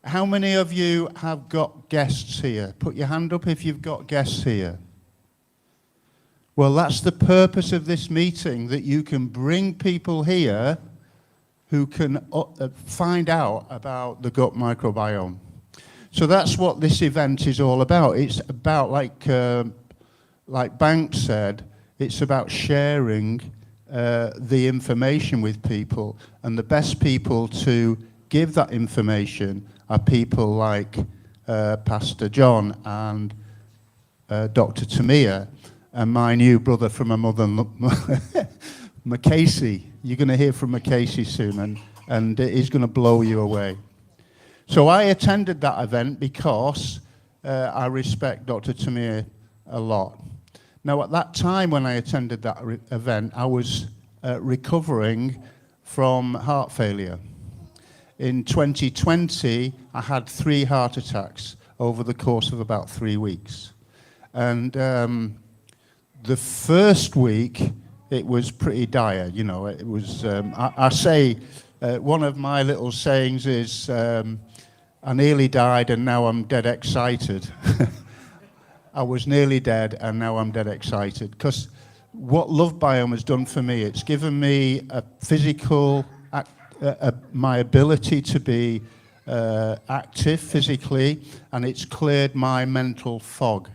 How many of you have got guests here? Put your hand up if you've got guests here. Well, that's the purpose of this meeting, that you can bring people here who can find out about the gut microbiome. So that's what this event is all about. It's about, like Banks said, it's about sharing the information with people, and the best people to give that information are people like Pastor John and Dr. Tamia, and my new brother from another, Macasey. You're going to hear from Macasey soon, and he's going to blow you away. So I attended that event because I respect Dr. Tamir a lot. Now, at that time when I attended that event, I was recovering from heart failure. In 2020, I had 3 heart attacks over the course of about 3 weeks. And the first week, it was pretty dire, you know. It was, I say, one of my little sayings is, I nearly died and now I'm dead excited. I was nearly dead and now I'm dead excited. Because what Love Biome has done for me, it's given me a physical, my ability to be active physically, and it's cleared my mental fog.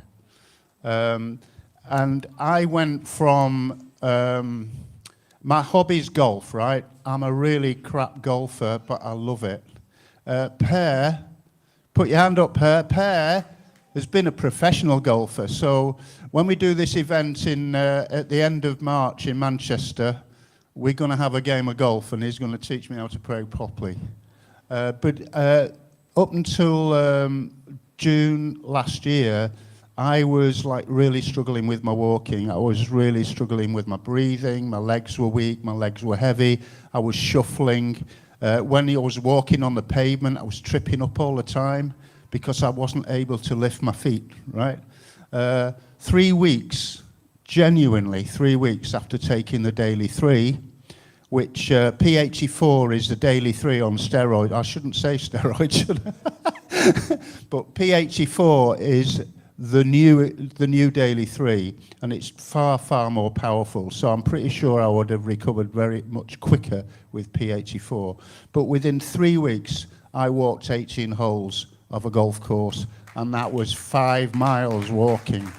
And I went from, my hobby's golf, right? I'm a really crap golfer, but I love it. Per, put your hand up, Per. Per has been a professional golfer. So when we do this event at the end of March in Manchester, we're going to have a game of golf, and he's going to teach me how to play properly. But up until June last year, I was like really struggling with my walking. I was really struggling with my breathing. My legs were weak. My legs were heavy. I was shuffling. When I was walking on the pavement, I was tripping up all the time because I wasn't able to lift my feet, right? 3 weeks, genuinely 3 weeks after taking the Daily 3, which PHE4 is the Daily 3 on steroid. I shouldn't say steroid, should I? But PHE4 is the new Daily 3, and it's far, far more powerful. So I'm pretty sure I would have recovered very much quicker with PHE4. But within 3 weeks, I walked 18 holes of a golf course, and that was 5 miles walking.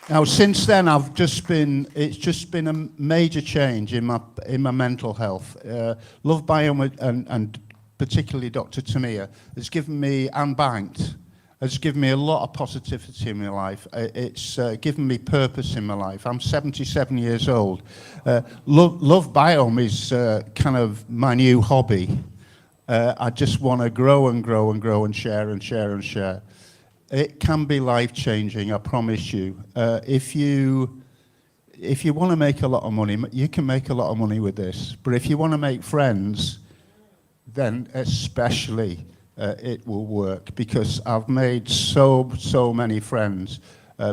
Now, since then, it's just been a major change in my mental health. Love Biome and particularly Dr. Tamir, has given me, and Banked, has given me a lot of positivity in my life. It's given me purpose in my life. I'm 77 years old. Love Biome is kind of my new hobby. I just want to grow and grow and grow and share and share and share. It can be life-changing, I promise you. If you want to make a lot of money, you can make a lot of money with this. But if you want to make friends, then especially it will work, because I've made so many friends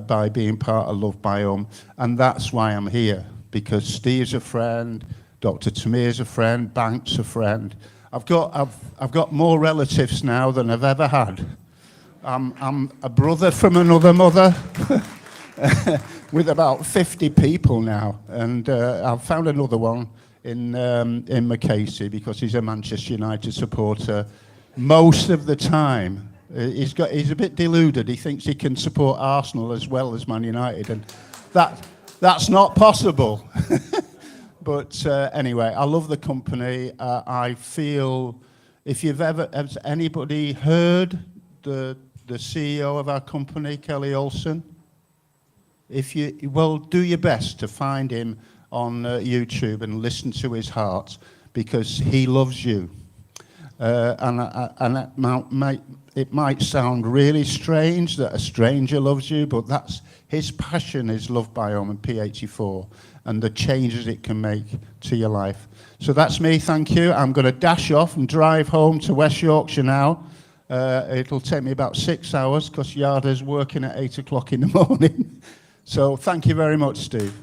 by being part of Love Biome, and that's why I'm here, because Steve's a friend, Dr. Tamir's a friend, Bank's a friend. I've got more relatives now than I've ever had. I'm a brother from another mother with about 50 people now, and I've found another one in Macasey, because he's a Manchester United supporter most of the time. He's a bit deluded. He thinks he can support Arsenal as well as Man United, and that's not possible. But anyway, I love the company. I feel, has anybody heard the CEO of our company, Kelly Olsen? Well, do your best to find him on YouTube and listen to his heart, because he loves you. And it might sound really strange that a stranger loves you, but that's his passion, is Love Biome and PHE4 and the changes it can make to your life. So that's me, thank you. I'm going to dash off and drive home to West Yorkshire now. It'll take me about 6 hours, because Yarda's working at 8 o'clock in the morning. So thank you very much, Steve.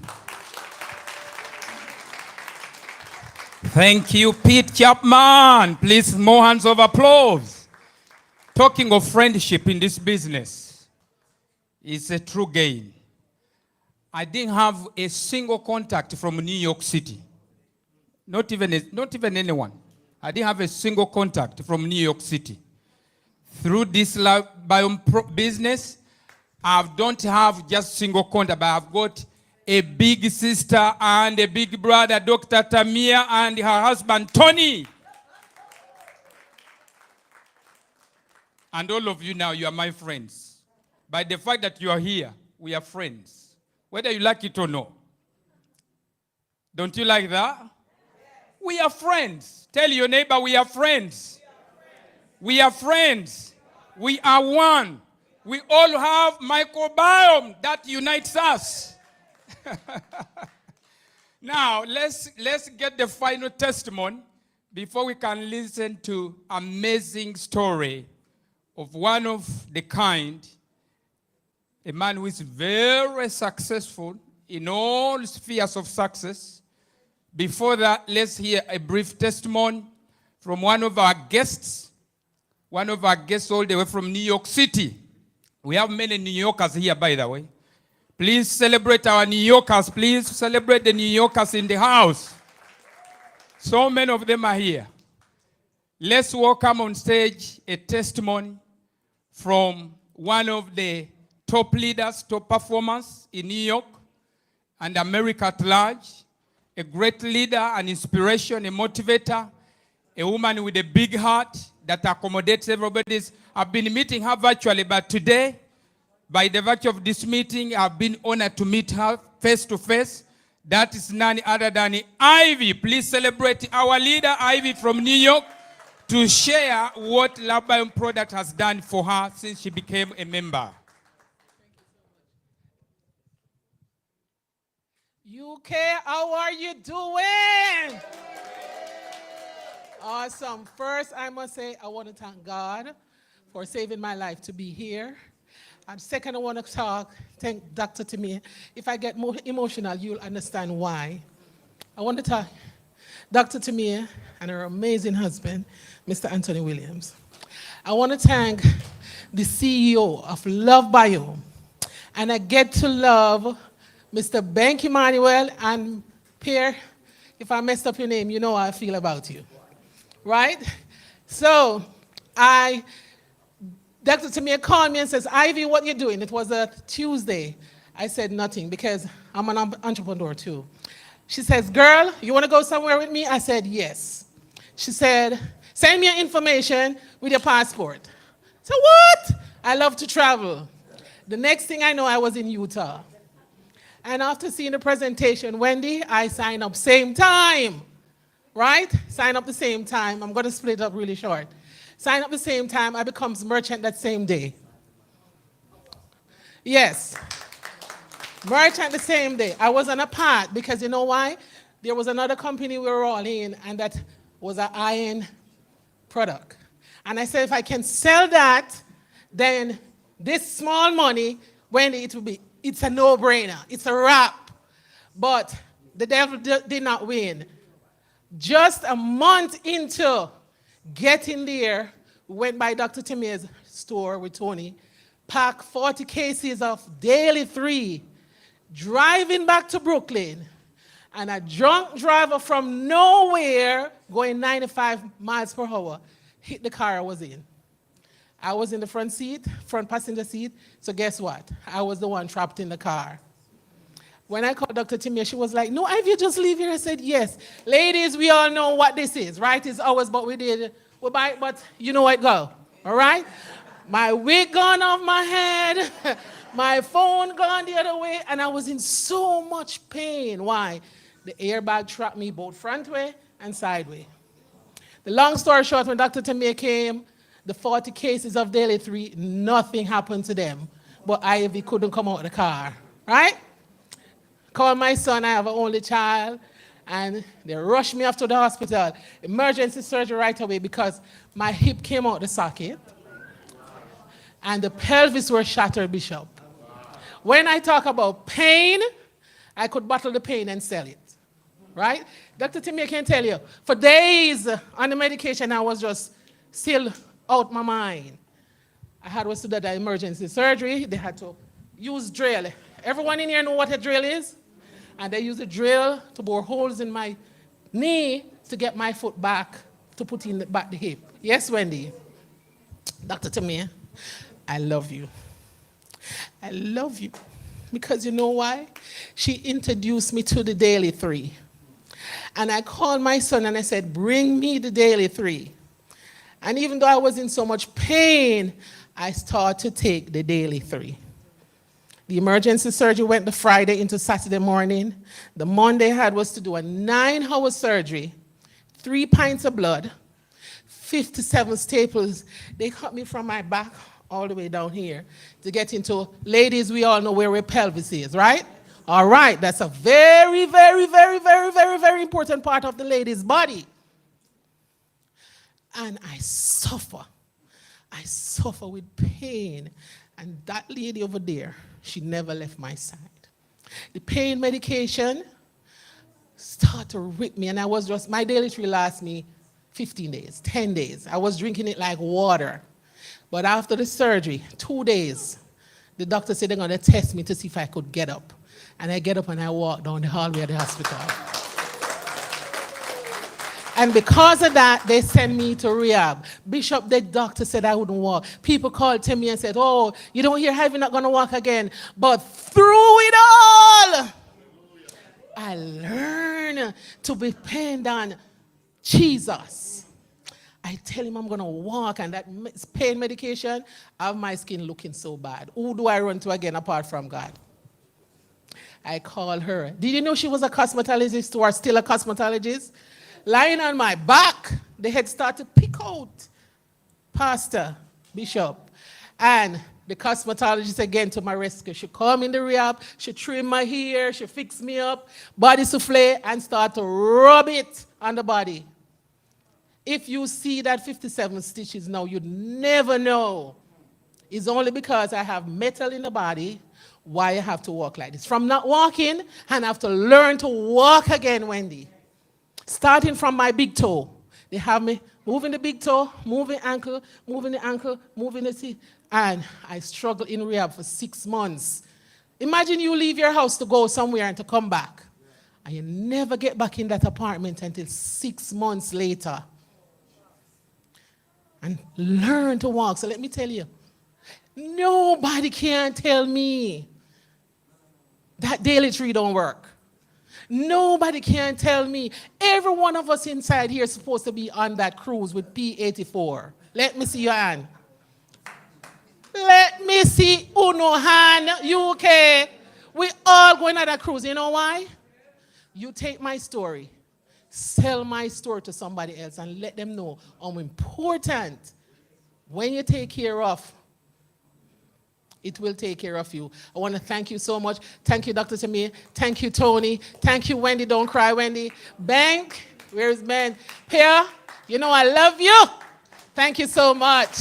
Thank you, Pete Chapman. Please, more hands of applause. Talking of friendship in this business is a true gain. I didn't have a single contact from New York City. Not even anyone. I didn't have a single contact from New York City. Through this biome business, I don't have just single contact, but I've got a big sister and a big brother, Dr. Tamia, and her husband, Tony. And all of you now, you are my friends. By the fact that you are here, we are friends. Whether you like it or not. Don't you like that? We are friends. Tell your neighbor, we are friends. We are friends. We are one. We all have microbiome that unites us. Now, let's get the final testimony before we can listen to amazing story of one of the kind, a man who is very successful in all spheres of success. Before that, let's hear a brief testimony from one of our guests all the way from New York City. We have many New Yorkers here, by the way. Please celebrate our New Yorkers. Please celebrate the New Yorkers in the house. So many of them are here. Let's welcome on stage a testimony from one of the top leaders, top performers in New York and America at large. A great leader, an inspiration, a motivator, a woman with a big heart that accommodates everybody. I've been meeting her virtually, but today, by the virtue of this meeting, I've been honored to meet her face to face. That is none other than Ivy. Please celebrate our leader, Ivy from New York, to share what LabBiome Product has done for her since she became a member. UK, how are you doing? Awesome. First, I must say I want to thank God for saving my life to be here. And second, I want to thank Dr. Tamia. If I get more emotional, you'll understand why. I want to thank Dr. Tamia and her amazing husband, Mr. Anthony Williams. I want to thank the CEO of LabBiome. And I get to love Mr. Bank Emmanuel and Pierre. If I messed up your name, you know how I feel about you. Right? So, Dr. Tamia called me and says, Ivy, what you doing? It was a Tuesday. I said nothing because I'm an entrepreneur too. She says, girl, you want to go somewhere with me? I said, yes. She said, send me your information with your passport. So what? I love to travel. The next thing I know, I was in Utah. And after seeing the presentation, Wendy, I signed up same time. Right? Sign up the same time. I'm going to split it up really short. Sign up the same time, I becomes merchant that same day. Yes. Merchant the same day. I was on a path because you know why? There was another company we were all in and that was an iron product. And I said if I can sell that, then this small money, when it's a no-brainer. It's a wrap. But the devil did not win. Just a month into getting there, went by Dr. Tamia's store with Tony, packed 40 cases of Daily 3, driving back to Brooklyn, and a drunk driver from nowhere, going 95 miles per hour, hit the car I was in. I was in the front passenger seat, so guess what? I was the one trapped in the car. When I called Dr. Tamia, she was like, no, Ivy, just leave here. I said, yes. Ladies, we all know what this is, right? It's ours, but we did. We buy it, but you know what, go. All right? My wig gone off my head. My phone gone the other way. And I was in so much pain. Why? The airbag trapped me both front way and side way. The long story short, when Dr. Tamia came, the 40 cases of Daily 3, nothing happened to them. But Ivy couldn't come out of the car. Right? Called my son, I have an only child, and they rushed me off to the hospital. Emergency surgery right away because my hip came out the socket and the pelvis were shattered, Bishop. When I talk about pain, I could bottle the pain and sell it. right? Dr. Timmy can tell you, for days on the medication, I was just still out my mind. I had was to do the emergency surgery. They had to use drill. Everyone in here know what a drill is? And they use a drill to bore holes in my knee to get my foot back, to put in back the hip. Yes, Wendy? Dr. Tamir, I love you. I love you. Because you know why? She introduced me to the Daily 3. And I called my son and I said, bring me the Daily 3. And even though I was in so much pain, I started to take the Daily 3. The emergency surgery went the Friday into Saturday morning. The Monday I had was to do a 9-hour surgery, 3 pints of blood, 57 staples. They cut me from my back all the way down here to get into, ladies, we all know where pelvis is, right? All right, that's a very, very, very, very, very, very important part of the lady's body. And I suffer with pain. And that lady over there, she never left my side. The pain medication started to rip me, and I was just, my Daily 3 lasts me 15 days, 10 days. I was drinking it like water. But after the surgery, 2 days, the doctor said they're going to test me to see if I could get up. And I get up and I walk down the hallway of the hospital. And because of that, they sent me to rehab. Bishop, the doctor said I wouldn't walk. People called to me and said, oh, you don't hear how you're not going to walk again. But through it all, I learned to depend on Jesus. I tell him I'm going to walk, and that pain medication, I have my skin looking so bad. Who do I run to again apart from God? I call her. Did you know she was a cosmetologist or still a cosmetologist? Lying on my back, the head started to pick out. Pastor, Bishop, and the cosmetologist again to my rescue. She come in the rehab, she trim my hair, she fix me up, body souffle, and start to rub it on the body. If you see that 57 stitches now, you'd never know. It's only because I have metal in the body why I have to walk like this. From not walking, and I have to learn to walk again, Wendy. Starting from my big toe. They have me moving the big toe, moving ankle, moving the ankle, moving the seat. And I struggled in rehab for 6 months. Imagine you leave your house to go somewhere and to come back. And you never get back in that apartment until 6 months later. And learn to walk. So let me tell you, nobody can tell me that Daily 3 don't work. Nobody can tell me. Every one of us inside here is supposed to be on that cruise with P84. Let me see your hand. Let me see Uno hand, UK. We all going on that cruise. You know why? You take my story, sell my story to somebody else, and let them know how important when you take care of, it will take care of you. I want to thank you so much. Thank you, Dr. Tamir. Thank you, Tony. Thank you, Wendy. Don't cry, Wendy. Bank, where's Ben? Pierre, you know I love you. Thank you so much.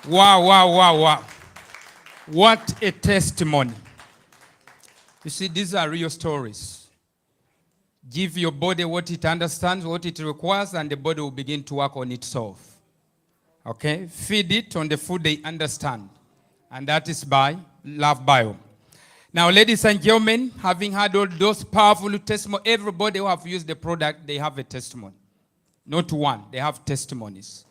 Wow, wow, wow, wow. What a testimony. You see, these are real stories. Give your body what it understands, what it requires, and the body will begin to work on itself. Okay? Feed it on the food they understand. And that is by Love Bio. Now, ladies and gentlemen, having had all those powerful testimonies, everybody who have used the product, they have a testimony. Not one, they have testimonies.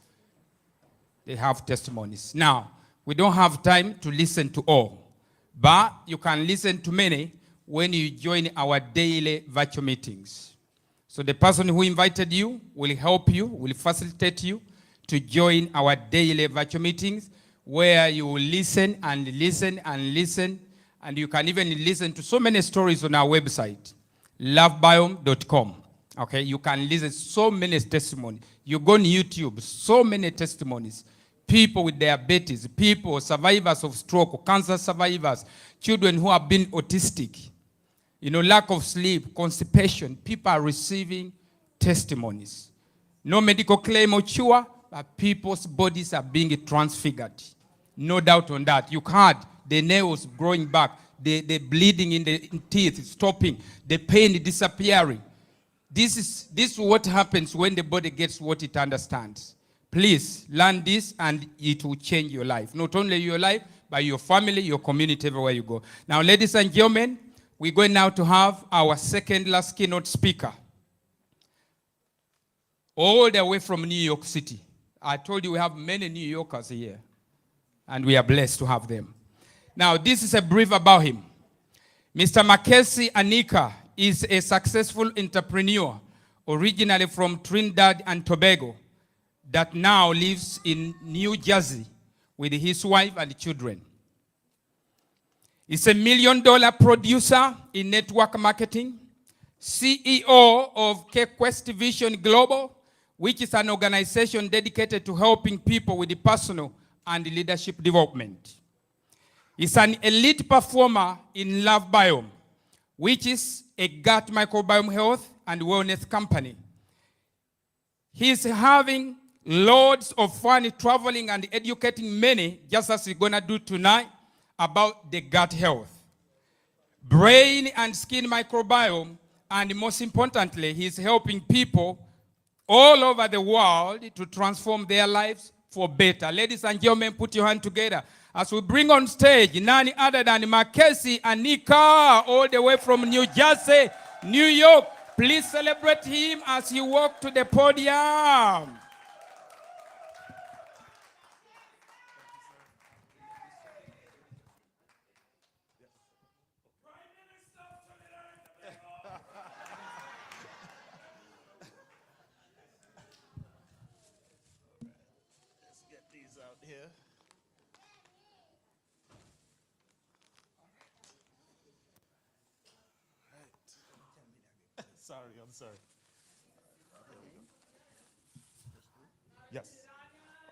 They have testimonies. Now, we don't have time to listen to all, but you can listen to many when you join our daily virtual meetings. So the person who invited you will help you, will facilitate you to join our daily virtual meetings where you will listen and listen and listen, and you can even listen to so many stories on our website, lovebiome.com. Okay, you can listen so many testimonies. You go on YouTube, so many testimonies. People with diabetes, people, survivors of stroke, cancer survivors, children who have been autistic, lack of sleep, constipation. People are receiving testimonies. No medical claim or cure, but people's bodies are being transfigured. No doubt on that. You had the nails growing back. the bleeding in the teeth stopping, the pain disappearing. This is what happens when the body gets what it understands. Please learn this and it will change your life. Not only your life, but your family, your community, everywhere you go. Now, ladies and gentlemen, we're going now to have our second last keynote speaker. All the way from New York City. I told you we have many New Yorkers here. And we are blessed to have them. Now, this is a brief about him. Mr. Makesi Anika is a successful entrepreneur, originally from Trinidad and Tobago, that now lives in New Jersey with his wife and children. He's a $1 million producer in network marketing, CEO of K-Quest Vision Global, which is an organization dedicated to helping people with the personal and leadership development. He's an elite performer in Love Biome, which is a gut microbiome health and wellness company. He's having loads of fun traveling and educating many, just as we're gonna do tonight, about the gut health, brain and skin microbiome, and most importantly, he's helping people all over the world to transform their lives for better. Ladies and gentlemen, put your hand together as we bring on stage none other than Makesi Anika, all the way from New Jersey, New York. Please celebrate him as he walks to the podium. I'm sorry. Yes.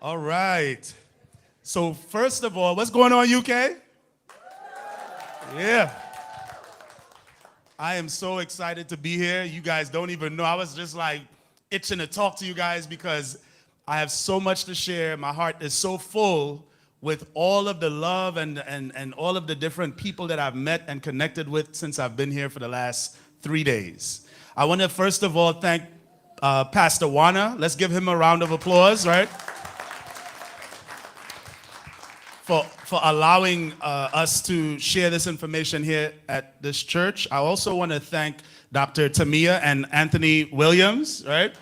All right. So first of all, what's going on, UK? Yeah. I am so excited to be here. You guys don't even know. I was just like itching to talk to you guys because I have so much to share. My heart is so full with all of the love and all of the different people that I've met and connected with since I've been here for the last 3 days. I want to first of all thank Pastor Swana. Let's give him a round of applause, right? For allowing us to share this information here at this church. I also want to thank Dr. Tamia and Anthony Williams, right?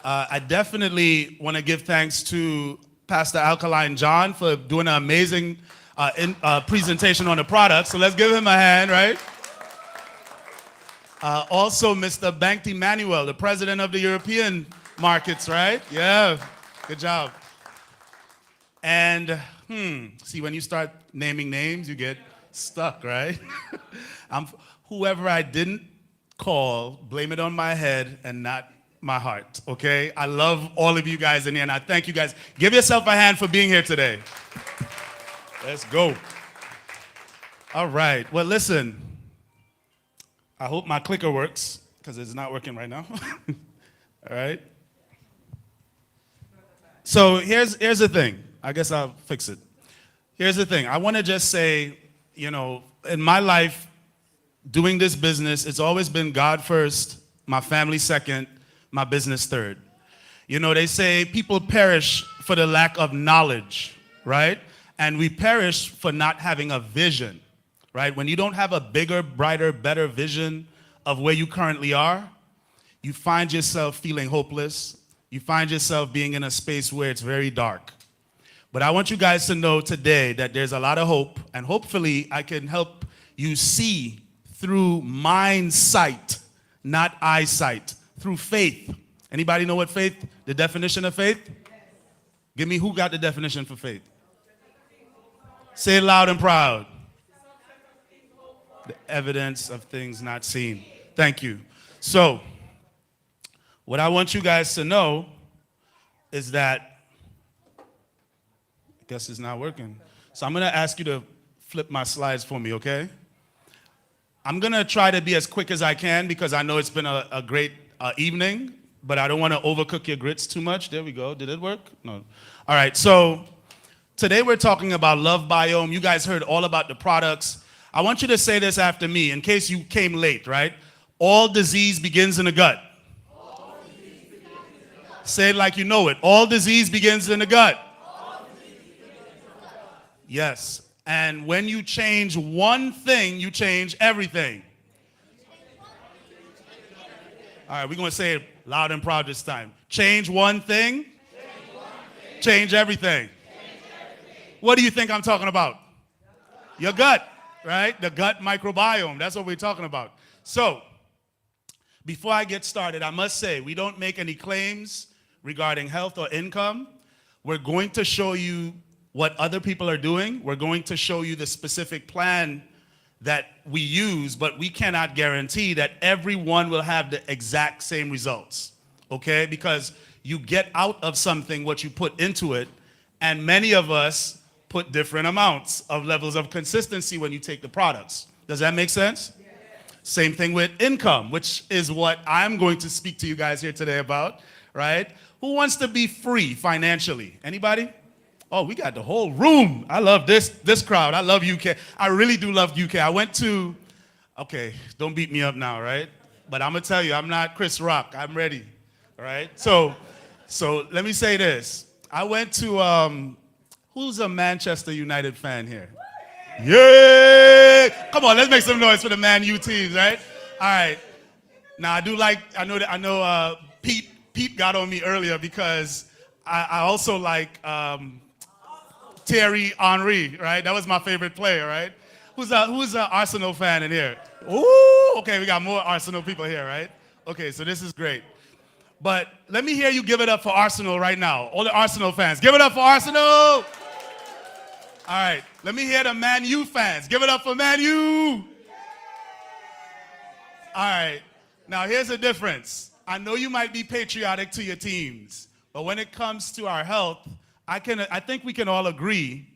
I definitely want to give thanks to Pastor Alkaline John for doing an amazing presentation on the product. So let's give him a hand, right? Also, Mr. Bankti Manuel, the president of the European markets, right? Yeah, good job. And see, when you start naming names, you get stuck, right? Whoever I didn't call, blame it on my head and not my heart, okay? I love all of you guys in here, and I thank you guys. Give yourself a hand for being here today. Let's go. All right. Well, listen. I hope my clicker works because it's not working right now. All right. So here's the thing. I guess I'll fix it. Here's the thing. I want to just say, you know, in my life, doing this business, it's always been God first, my family second, my business third. You know, they say people perish for the lack of knowledge, right? And we perish for not having a vision, right? When you don't have a bigger, brighter, better vision of where you currently are, you find yourself feeling hopeless. You find yourself being in a space where it's very dark. But I want you guys to know today that there's a lot of hope, and hopefully I can help you see through mind sight, not eyesight, through faith. Anybody know what faith, the definition of faith? Yes. Give me, who got the definition for faith? Say it loud and proud. The evidence of things not seen. Thank you. So, what I want you guys to know is that, I guess it's not working. So I'm going to ask you to flip my slides for me, okay? I'm going to try to be as quick as I can because I know it's been a great evening, but I don't want to overcook your grits too much. There we go. Did it work? No. All right. So today we're talking about Love Biome. You guys heard all about the products. I want you to say this after me in case you came late, right? All disease begins in the gut. Say it like you know it. All disease begins in the gut. Yes. And when you change one thing, you change everything. All right, we're going to say it loud and proud this time. Change one thing, change everything. What do you think I'm talking about? Your gut, right? The gut microbiome. That's what we're talking about. So, before I get started, I must say, we don't make any claims regarding health or income. We're going to show you what other people are doing. We're going to show you the specific plan that we use, but we cannot guarantee that everyone will have the exact same results, okay? Because you get out of something what you put into it, and many of us put different amounts of levels of consistency when you take the products. Does that make sense? Yeah. Same thing with income, which is what I'm going to speak to you guys here today about, right? Who wants to be free financially? Anybody? Oh, we got the whole room. I love this crowd. I love UK. I really do love UK. I went to, okay, don't beat me up now, right? But I'm going to tell you, I'm not Chris Rock. I'm ready, all right? So let me say this. I went to, who's a Manchester United fan here? Yeah! Come on, let's make some noise for the Man U teams, right? All right. Now, I know Pete got on me earlier because I also like Thierry Henry, right? That was my favorite player, right? Who's an Arsenal fan in here? Ooh, okay, we got more Arsenal people here, right? Okay, so this is great. But let me hear you give it up for Arsenal right now. All the Arsenal fans, give it up for Arsenal! All right, let me hear the Man U fans. Give it up for Man U! All right, now here's the difference. I know you might be patriotic to your teams, but when it comes to our health, I think we can all agree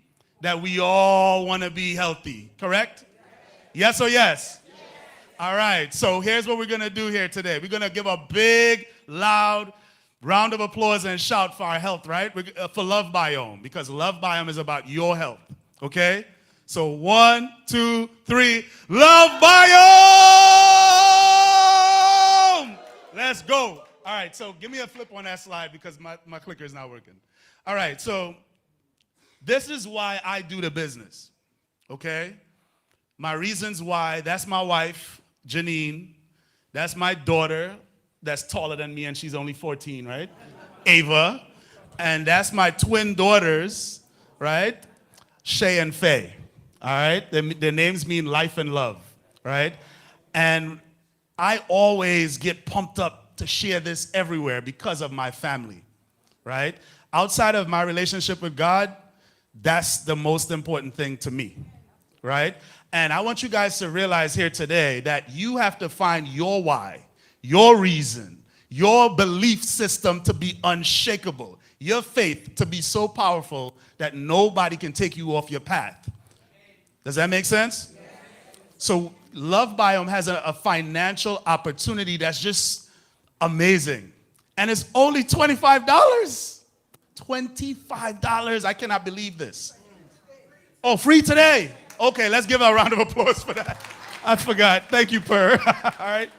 that we all want to be healthy, correct? Yes or yes? All right, so here's what we're going to do here today. We're going to give a big, loud round of applause and shout for our health, right? For Love Biome, because Love Biome is about your health, okay? So 1, 2, 3, Love Biome! Let's go. All right, so give me a flip on that slide because my clicker is not working. All right, so this is why I do the business, okay? My reasons why, that's my wife, Janine. That's my daughter, that's taller than me, and she's only 14, right? Ava. And that's my twin daughters, right? Shay and Faye, all right? Their names mean life and love, right? And I always get pumped up to share this everywhere because of my family, right? Outside of my relationship with God, that's the most important thing to me, right? And I want you guys to realize here today that you have to find your why, your reason, your belief system to be unshakable, your faith to be so powerful that nobody can take you off your path. Does that make sense? So Love Biome has a financial opportunity that's just amazing. And it's only $25. $25. I cannot believe this. Oh, free today. Okay, let's give a round of applause for that. I forgot. Thank you, Per. All right.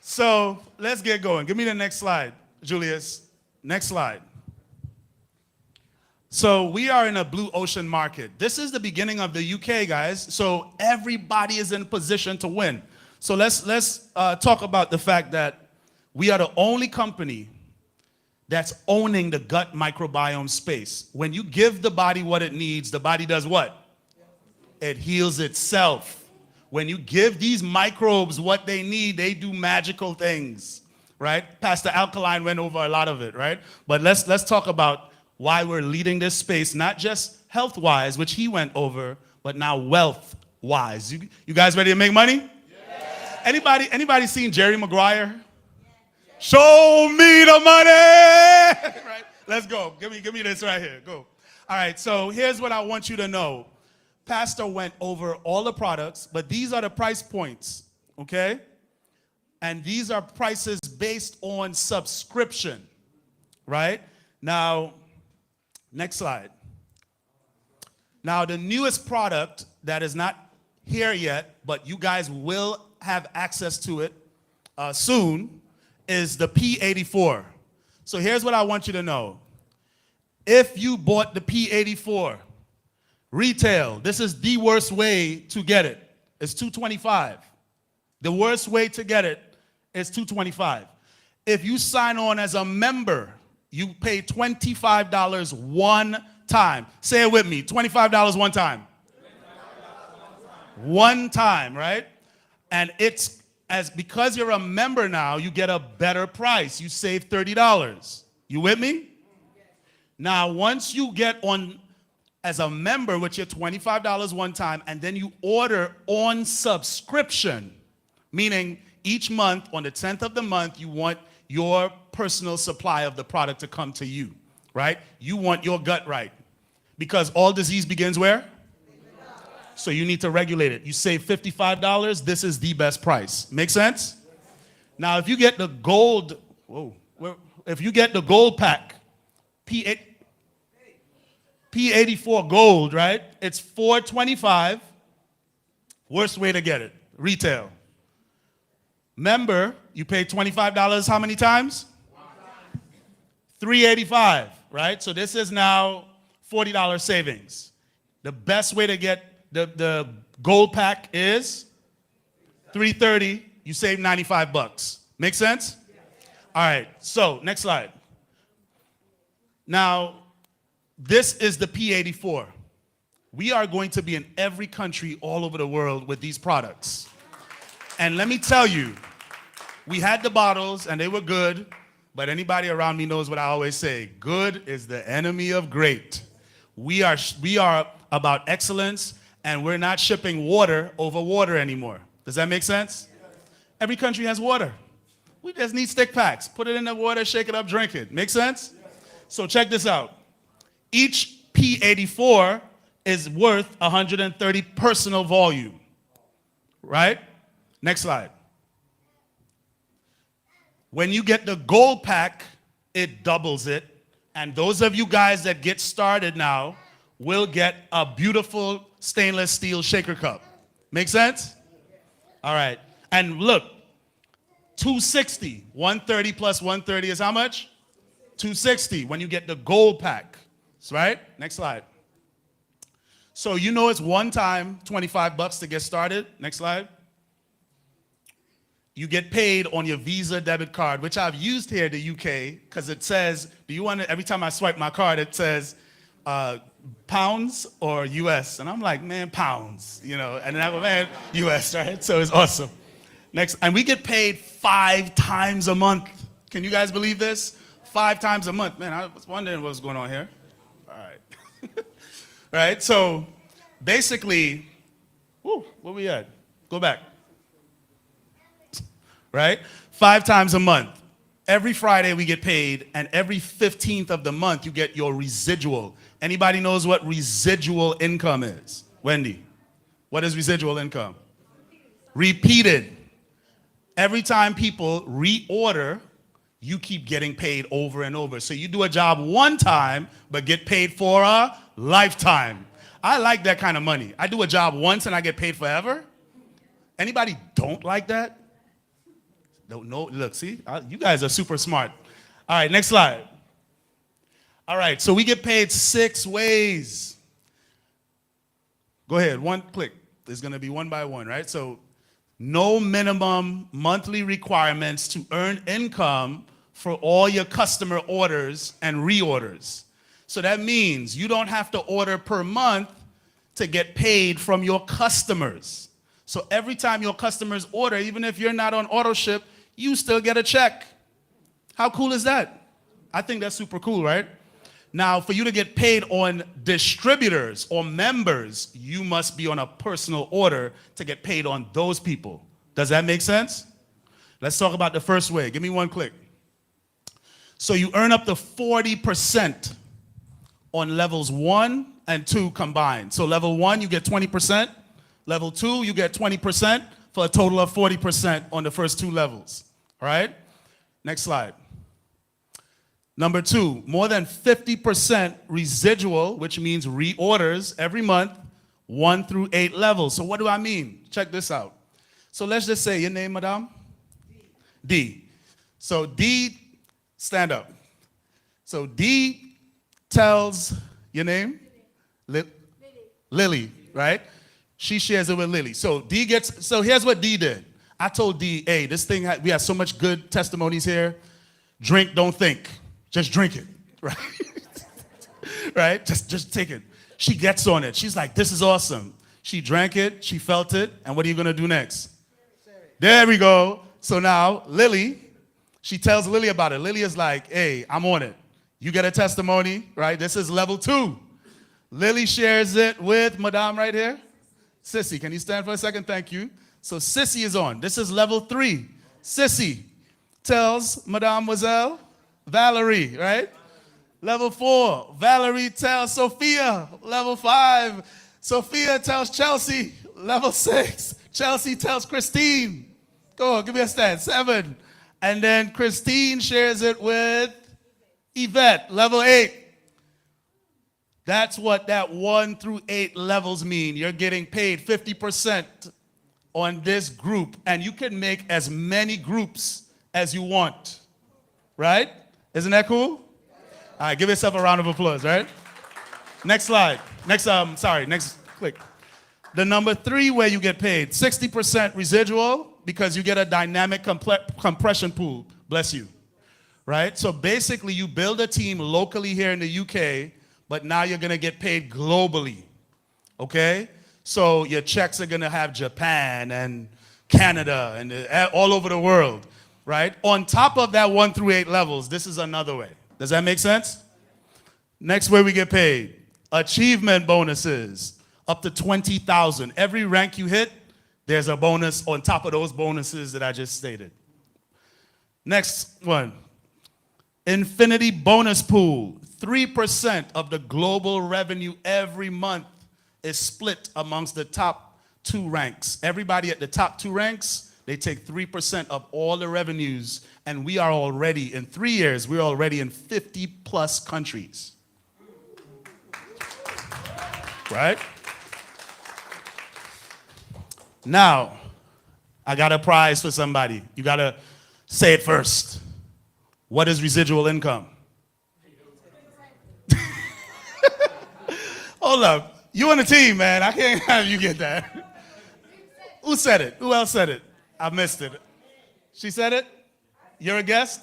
So let's get going. Give me the next slide, Julius. Next slide. So we are in a blue ocean market. This is the beginning of the UK, guys. So everybody is in position to win. So let's talk about the fact that we are the only company that's owning the gut microbiome space. When you give the body what it needs, the body does what? It heals itself. When you give these microbes what they need, they do magical things, right? Pastor Alkaline went over a lot of it, right? But let's talk about why we're leading this space, not just health-wise, which he went over, but now wealth-wise. You guys ready to make money? Yeah. Anybody seen Jerry Maguire? Show me the money! Right? Let's go. Give me this right here. Go. All right, so here's what I want you to know. Pastor went over all the products, but these are the price points, okay? And these are prices based on subscription, right? Now, next slide. Now, the newest product that is not here yet, but you guys will have access to it soon, is the P84. So here's what I want you to know. If you bought the P84 retail, this is the worst way to get it. It's $225. The worst way to get it is $225. If you sign on as a member, you pay $25 one time. Say it with me, $25 one time. One time, right? And it's because you're a member now, you get a better price. You save $30. You with me? Now, once you get on as a member with your $25 one time, and then you order on subscription, meaning each month, on the 10th of the month, you want your personal supply of the product to come to you, right? You want your gut right. Because all disease begins where? So you need to regulate it. You save $55, this is the best price. Make sense? Now, if you get the gold, if you get the gold pack, P84 gold, right? It's $425. Worst way to get it, retail. Member, you pay $25 how many times? $385, right? So this is now $40 savings. The best way to get the gold pack is $330. You save $95. Make sense? All right, so next slide. Now, this is the P84. We are going to be in every country all over the world with these products. And let me tell you, we had the bottles and they were good, but anybody around me knows what I always say. Good is the enemy of great. We are about excellence, and we're not shipping water over water anymore. Does that make sense? Every country has water. We just need stick packs. Put it in the water, shake it up, drink it. Make sense? So check this out. Each P84 is worth 130 personal volume, right? Next slide. When you get the gold pack, it doubles it. And those of you guys that get started now will get a beautiful stainless steel shaker cup. Make sense? All right. And look, $260. 130 plus 130 is how much? $260 when you get the gold pack. Right? Next slide. So you know it's one time, $25 to get started. Next slide. You get paid on your Visa debit card, which I've used here in the UK, because it says, do you want to, every time I swipe my card, it says pounds or US. And I'm like, man, pounds, you know, and then I go, man, US, right? So it's awesome. Next, and we get paid 5 times a month. Can you guys believe this? 5 times a month. Man, I was wondering what was going on here. All right. Right, so basically, where we at? Go back. Right? 5 times a month. Every Friday we get paid, and every 15th of the month you get your residual. Anybody knows what residual income is? Wendy, what is residual income? Repeated. Every time people reorder, you keep getting paid over and over. So you do a job one time, but get paid for a lifetime. I like that kind of money. I do a job once and I get paid forever. Anybody don't like that? Don't know. Look, see, you guys are super smart. All right, next slide. All right, so we get paid 6 ways. Go ahead, one click. There's going to be one by one, right? So no minimum monthly requirements to earn income for all your customer orders and reorders. So that means you don't have to order per month to get paid from your customers. So every time your customers order, even if you're not on auto ship, you still get a check. How cool is that? I think that's super cool, right? Now, for you to get paid on distributors or members, you must be on a personal order to get paid on those people. Does that make sense? Let's talk about the first way. Give me one click. So you earn up to 40% on levels 1 and 2 combined. So level 1, you get 20%. Level 2, you get 20% for a total of 40% on the first 2 levels. All right? Next slide. Number 2, more than 50% residual, which means reorders every month, 1 through 8 levels. So what do I mean? Check this out. So let's just say your name, madam? D. So D, stand up. So D tells your name? Lily, right? She shares it with Lily. So here's what D did. I told D, hey, this thing, we have so much good testimonies here. Drink, don't think. Just drink it, right? Right? Just take it. She gets on it. She's like, this is awesome. She drank it, she felt it, and what are you gonna do next? There we go. So now, Lily, she tells Lily about it. Lily is like, hey, I'm on it. You get a testimony, right? This is level 2. Lily shares it with Madame right here. Sissy, can you stand for a second? Thank you. So Sissy is on. This is level 3. Sissy tells Mademoiselle Valerie, right? Level 4, Valerie tells Sophia. Level 5, Sophia tells Chelsea. Level 6, Chelsea tells Christine. Go on, give me a stand. 7. And then Christine shares it with Yvette. Level 8. That's what that 1 through 8 levels mean. You're getting paid 50% on this group, and you can make as many groups as you want, right? Isn't that cool? All right, give yourself a round of applause, right? Next slide. Next click. The number 3 where you get paid, 60% residual because you get a dynamic compression pool. Bless you, right? So basically you build a team locally here in the UK, but now you're gonna get paid globally, okay? So your checks are gonna have Japan and Canada and all over the world, right? On top of that 1 through 8 levels, this is another way. Does that make sense? Next way we get paid, achievement bonuses, up to 20,000. Every rank you hit, there's a bonus on top of those bonuses that I just stated. Next one, infinity bonus pool. 3% of the global revenue every month is split amongst the top 2 ranks. Everybody at the top 2 ranks, they take 3% of all the revenues, and we are already, in 3 years, we're already in 50 plus countries. Right? Now, I got a prize for somebody. You gotta say it first. What is residual income? Hold up. You on the team, man. I can't have you get that. Who said it? Who else said it? I missed it. She said it? You're a guest?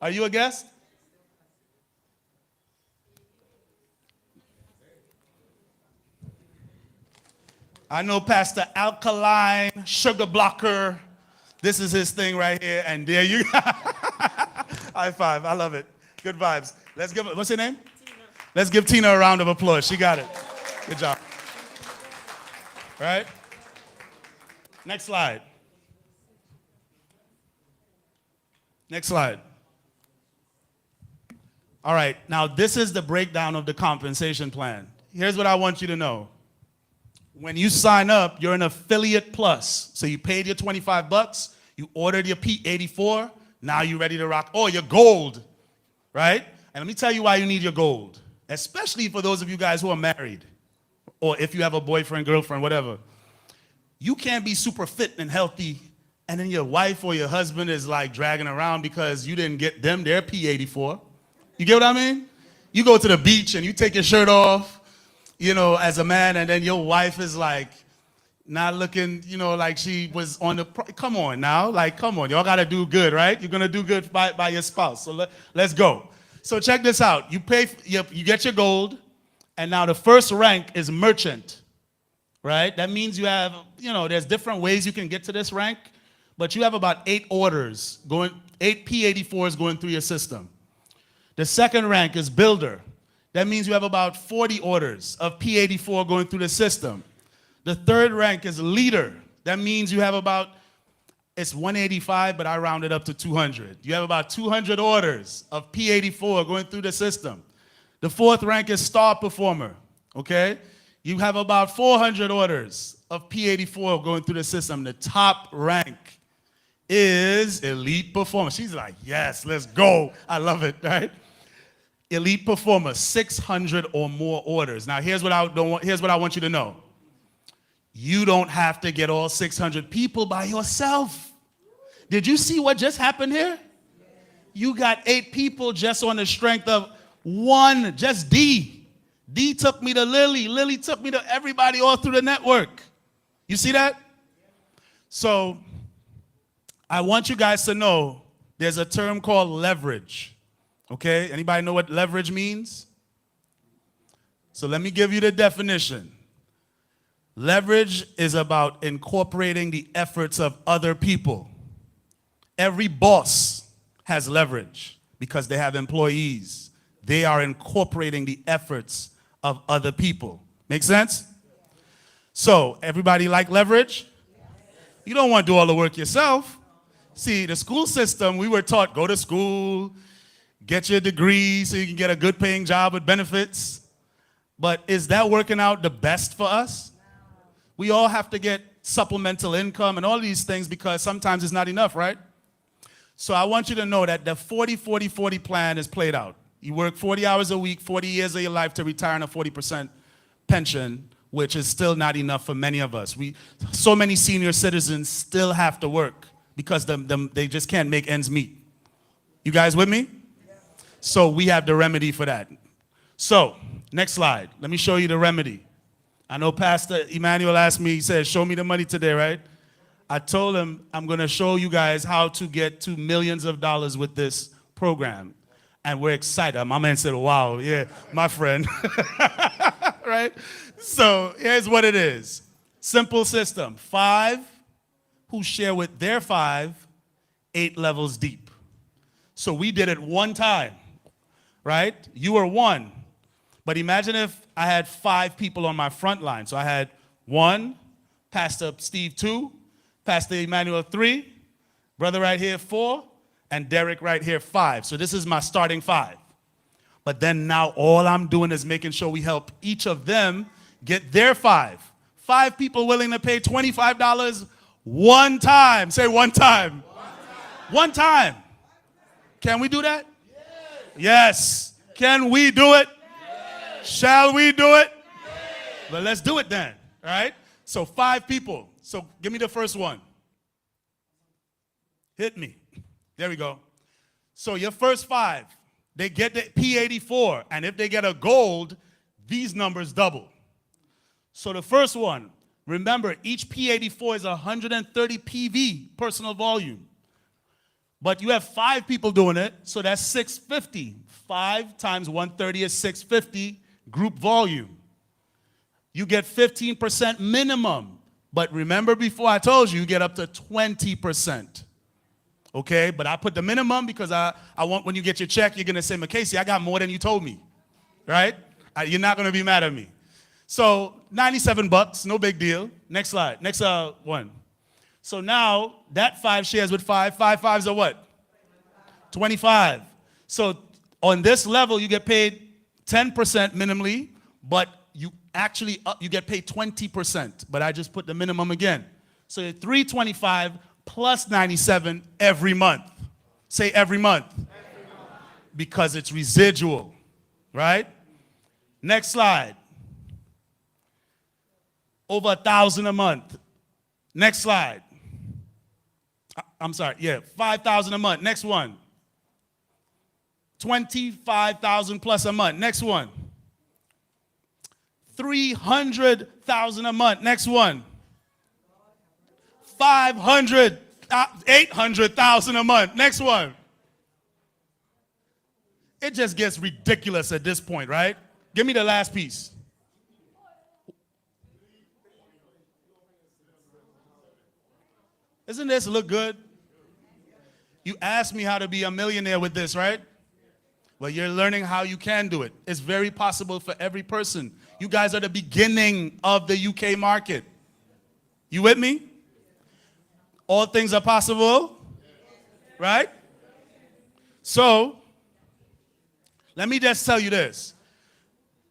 Are you a guest? I know Pastor Alkaline, Sugar Blocker. This is his thing right here, and there you go. High five. I love it. Good vibes. Let's give it. What's her name? Let's give Tina a round of applause. She got it. Good job. Right? Next slide. Next slide. All right, now this is the breakdown of the compensation plan. Here's what I want you to know. When you sign up, you're an affiliate plus. So you paid your $25, you ordered your P84, now you're ready to rock. Oh, your gold, right? And let me tell you why you need your gold. Especially for those of you guys who are married, or if you have a boyfriend, girlfriend, whatever. You can't be super fit and healthy, and then your wife or your husband is like dragging around because you didn't get them their P84. You get what I mean? You go to the beach and you take your shirt off, you know, as a man, and then your wife is like not looking, you know, like she was on the, come on now, like, come on, y'all gotta do good, right? You're gonna do good by your spouse, so let's go. So check this out. You pay, you get your gold, and now the first rank is merchant, right? That means you have, you know, there's different ways you can get to this rank, but you have about 8 orders going, 8 P84s going through your system. The second rank is builder. That means you have about 40 orders of P84 going through the system. The third rank is leader. That means you have about, it's 185, but I rounded up to 200. You have about 200 orders of P84 going through the system. The fourth rank is star performer, okay? You have about 400 orders of P84 going through the system. The top rank is elite performer. She's like, yes, let's go. I love it, right? Elite performer, 600 or more orders. Now, here's what I want you to know. You don't have to get all 600 people by yourself. Did you see what just happened here? You got 8 people just on the strength of one, just D. D took me to Lily. Lily took me to everybody all through the network. You see that? So I want you guys to know there's a term called leverage. Okay? Anybody know what leverage means? So let me give you the definition. Leverage is about incorporating the efforts of other people. Every boss has leverage because they have employees. They are incorporating the efforts of other people. Make sense? So, everybody like leverage? You don't want to do all the work yourself. See, the school system, we were taught, go to school, get your degree so you can get a good paying job with benefits. But is that working out the best for us? We all have to get supplemental income and all these things because sometimes it's not enough, right? So I want you to know that the 40-40-40 plan is played out. You work 40 hours a week, 40 years of your life to retire on a 40% pension, which is still not enough for many of us. So many senior citizens still have to work because they just can't make ends meet. You guys with me? So we have the remedy for that. So, next slide. Let me show you the remedy. I know Pastor Emmanuel asked me, he said, show me the money today, right? I told him I'm going to show you guys how to get to millions of dollars with this program. And we're excited. My man said, wow, yeah, my friend. Right? So here's what it is. Simple system. 5 who share with their 5, 8 levels deep. So we did it one time, right? You were 1. But imagine if I had 5 people on my front line. So I had 1, Pastor Steve 2, Pastor Emmanuel 3, brother right here 4, and Derek right here 5. So this is my starting 5. But then now all I'm doing is making sure we help each of them get their 5. 5 people willing to pay $25 one time. Say one time. One time. Can we do that? Yes. Can we do it? Shall we do it? But let's do it then, all right? So 5 people. So give me the first one. Hit me. There we go. So your first 5, they get the P84. And if they get a gold, these numbers double. So the first one, remember, each P84 is 130 PV, personal volume. But you have 5 people doing it, so that's 650. 5 times 130 is 650. Group volume. You get 15% minimum. But remember before I told you, you get up to 20%. Okay? But I put the minimum because I want when you get your check, you're going to say, McCasey, I got more than you told me. Right? You're not going to be mad at me. So $97, no big deal. Next slide. Next one. So now that 5 shares with 5. 5 5s are what? 25. So on this level, you get paid 10% minimally, but you actually you get paid 20%. But I just put the minimum again. So you're 325 plus 97 every month. Say every month. Because it's residual, right? Next slide. Over 1,000 a month. Next slide. I'm sorry, yeah, 5,000 a month. Next one. 25,000 plus a month. Next one. 300,000 a month. Next one. 800,000 a month. Next one. It just gets ridiculous at this point, right? Give me the last piece. Doesn't this look good? You asked me how to be a millionaire with this, right? Well, you're learning how you can do it. It's very possible for every person. You guys are the beginning of the UK market. You with me? All things are possible, right? So, let me just tell you this.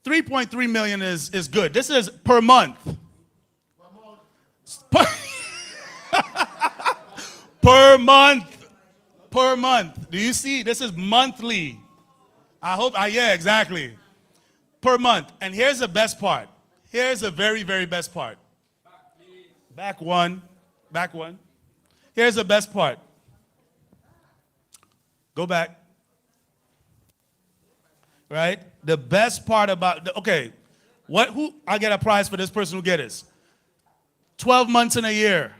3.3 million is good. This is per month. Per month. Per month. Do you see? This is monthly. I hope, yeah, exactly. Per month. And here's the best part. Here's the very, very best part. Back one. Back one. Here's the best part. Go back. Right? The best part about, okay, I get a prize for this person who get this. 12 months in a year.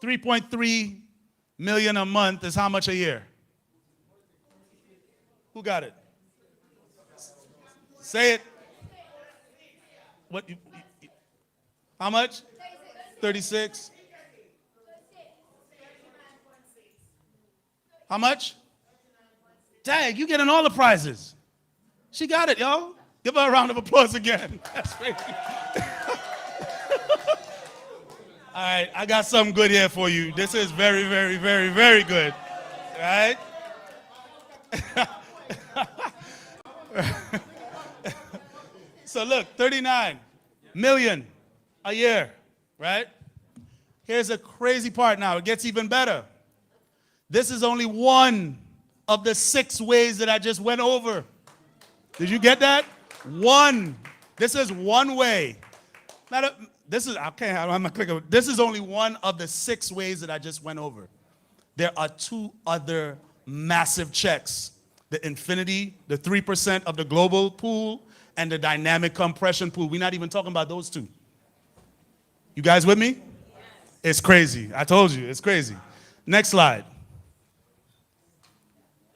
3.3 million a month is how much a year? Who got it? Say it. What? How much? 36. How much? Dang, you getting all the prizes. She got it, y'all. Give her a round of applause again. That's crazy. All right, I got something good here for you. This is very, very, very, very good. All right? So look, 39 million a year, right? Here's a crazy part now. It gets even better. This is only one of the 6 ways that I just went over. Did you get that? One. This is one way. This is, okay, I'm gonna click it. This is only one of the 6 ways that I just went over. There are 2 other massive checks. The infinity, the 3% of the global pool, and the dynamic compression pool. We're not even talking about those 2. You guys with me? Yes. It's crazy. I told you, it's crazy. Next slide.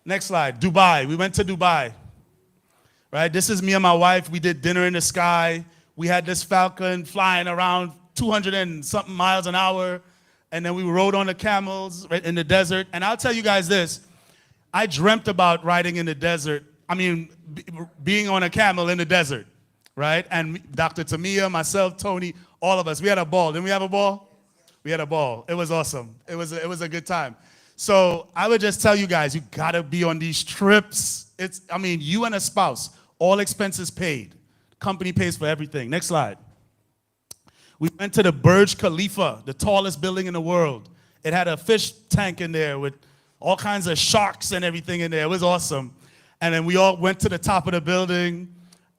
Next slide. Dubai. We went to Dubai. Right? This is me and my wife. We did dinner in the sky. We had this Falcon flying around 200 and something miles an hour. And then we rode on the camels right in the desert. And I'll tell you guys this. I dreamt about riding in the desert. I mean, being on a camel in the desert, right? And Dr. Tamia, myself, Tony, all of us, we had a ball. Didn't we have a ball? We had a ball. It was awesome. It was a good time. So I would just tell you guys, you gotta be on these trips. You and a spouse, all expenses paid. Company pays for everything. Next slide. We went to the Burj Khalifa, the tallest building in the world. It had a fish tank in there with all kinds of sharks and everything in there. It was awesome. And then we all went to the top of the building.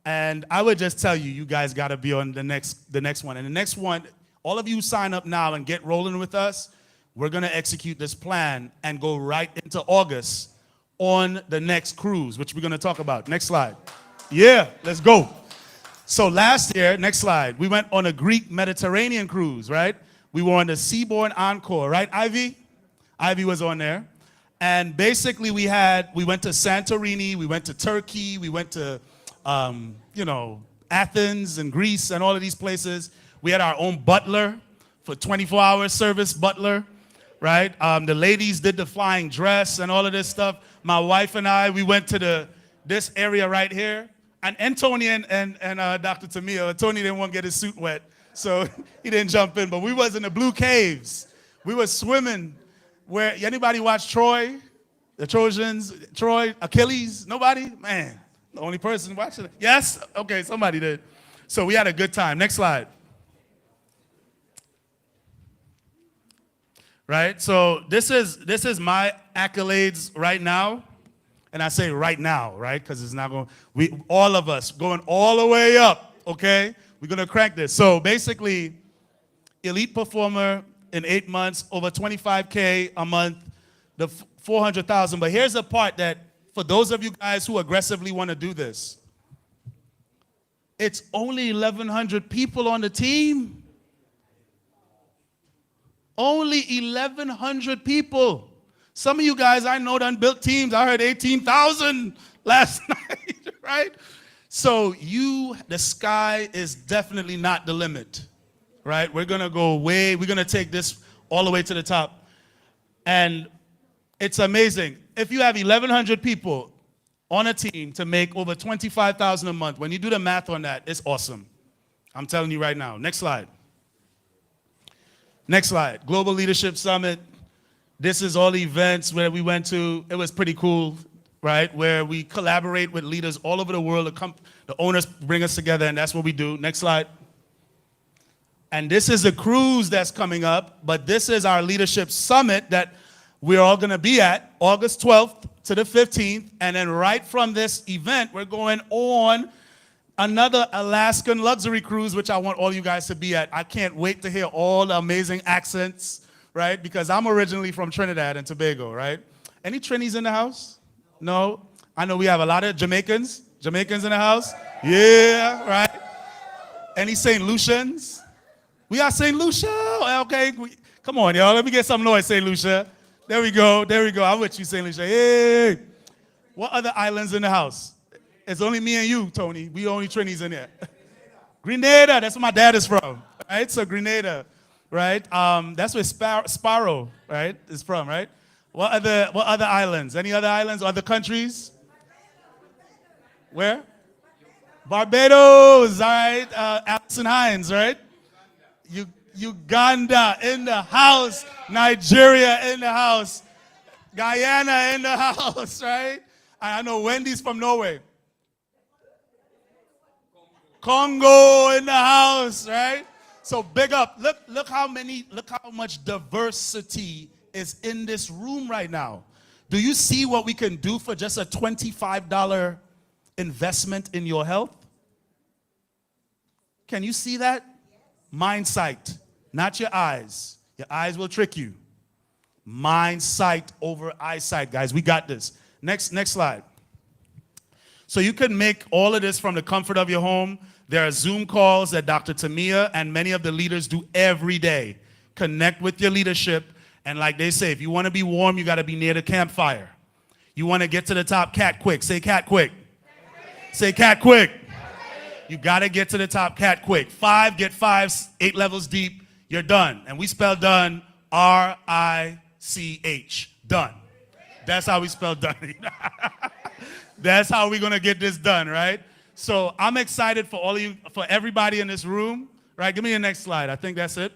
And I would just tell you, you guys got to be on the next one. And the next one, all of you sign up now and get rolling with us. We're going to execute this plan and go right into August on the next cruise, which we're going to talk about. Next slide. Yeah, let's go. So last year, next slide, we went on a Greek Mediterranean cruise, right? We were on the Seabourn Encore, right, Ivy? Ivy was on there. And basically we went to Santorini, we went to Turkey, we went to, Athens and Greece and all of these places. We had our own butler for 24-hour service butler, right? The ladies did the flying dress and all of this stuff. My wife and I, we went to this area right here. And Tony and Dr. Tamia, Tony didn't want to get his suit wet, so he didn't jump in. But we was in the Blue Caves. We were swimming. Where anybody watch Troy? The Trojans, Troy, Achilles? Nobody? Man, the only person watching it. Yes? Okay, somebody did. So we had a good time. Next slide. Right? So this is my accolades right now. And I say right now, right? Because it's not going, all of us going all the way up, okay? We're going to crack this. So basically, elite performer in 8 months, over 25K a month, the 400,000. But here's the part that, for those of you guys who aggressively want to do this, it's only 1,100 people on the team. Only 1,100 people. Some of you guys I know done built teams. I heard 18,000 last night, right? So the sky is definitely not the limit, right? We're going to go we're going to take this all the way to the top. And it's amazing. If you have 1,100 people on a team to make over 25,000 a month, when you do the math on that, it's awesome. I'm telling you right now. Next slide. Next slide. Global Leadership Summit. This is all the events where we went to. It was pretty cool, right? Where we collaborate with leaders all over the world. The owners bring us together, and that's what we do. Next slide. And this is a cruise that's coming up, but this is our leadership summit that we're all going to be at August 12th to the 15th. And then right from this event, we're going on another Alaskan luxury cruise, which I want all you guys to be at. I can't wait to hear all the amazing accents, right? Because I'm originally from Trinidad and Tobago, right? Any Trinis in the house? No? I know we have a lot of Jamaicans. Jamaicans in the house? Yeah, right? Any St. Lucians? We are St. Lucia? Okay, come on, y'all. Let me get some noise, St. Lucia. There we go. There we go. I'm with you, St. Lucia. Hey! What other islands in the house? It's only me and you, Tony. We only Trinis in there. Grenada, that's where my dad is from, right? So Grenada, right? That's where Sparrow, right, is from, right? What other islands? Any other islands? Other countries? Where? Barbados, all right? Alison Hines, right? Uganda in the house. Nigeria in the house. Guyana in the house, right? I know Wendy's from Norway. Congo in the house, right? So big up. Look how much diversity is in this room right now. Do you see what we can do for just a $25 investment in your health? Can you see that? Mind sight, not your eyes. Your eyes will trick you. Mind sight over eyesight, guys. We got this. Next slide. So you can make all of this from the comfort of your home. There are Zoom calls that Dr. Tamia and many of the leaders do every day. Connect with your leadership. And like they say, if you want to be warm, you got to be near the campfire. You want to get to the top, cat quick. Say cat quick. Say cat quick. You got to get to the top, cat quick. 5, get 5, 8 levels deep. You're done. And we spell done, R-I-C-H. Done. That's how we spell done. That's how we're going to get this done, right? So I'm excited for all of you, for everybody in this room, right? Give me the next slide. I think that's it.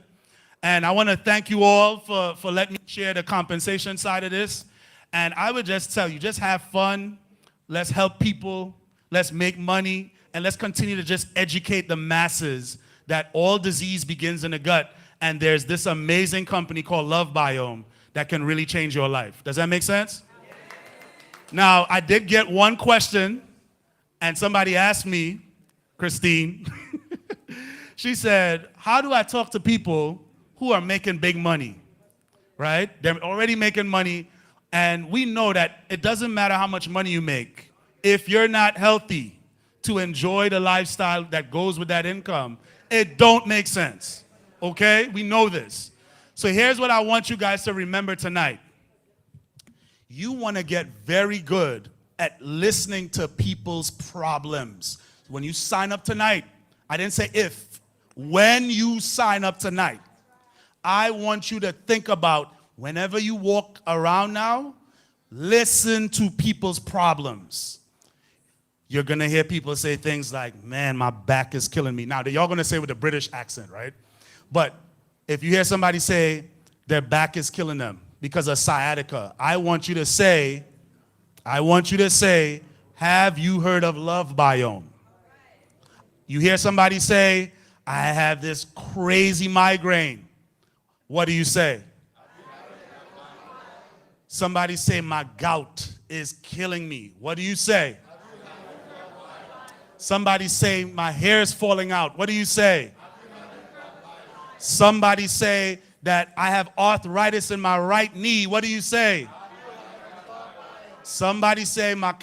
And I want to thank you all for letting me share the compensation side of this. And I would just tell you, just have fun. Let's help people. Let's make money. And let's continue to just educate the masses that all disease begins in the gut. And there's this amazing company called Love Biome that can really change your life. Does that make sense? Now, I did get one question, and somebody asked me, Christine, she said, how do I talk to people who are making big money, right? They're already making money, and we know that it doesn't matter how much money you make. If you're not healthy to enjoy the lifestyle that goes with that income, it don't make sense, okay? We know this. So here's what I want you guys to remember tonight. You want to get very good at listening to people's problems. When you sign up tonight, I didn't say if, when you sign up tonight, I want you to think about whenever you walk around now, listen to people's problems. You're going to hear people say things like, man, my back is killing me. Now, y'all going to say with a British accent, right? But if you hear somebody say their back is killing them because of sciatica, I want you to say, have you heard of Love Biome? You hear somebody say, I have this crazy migraine. What do you say? Somebody say, my gout is killing me. What do you say? Somebody say, my hair is falling out. What do you say? Somebody say that I have arthritis in my right knee. What do you say? Somebody say my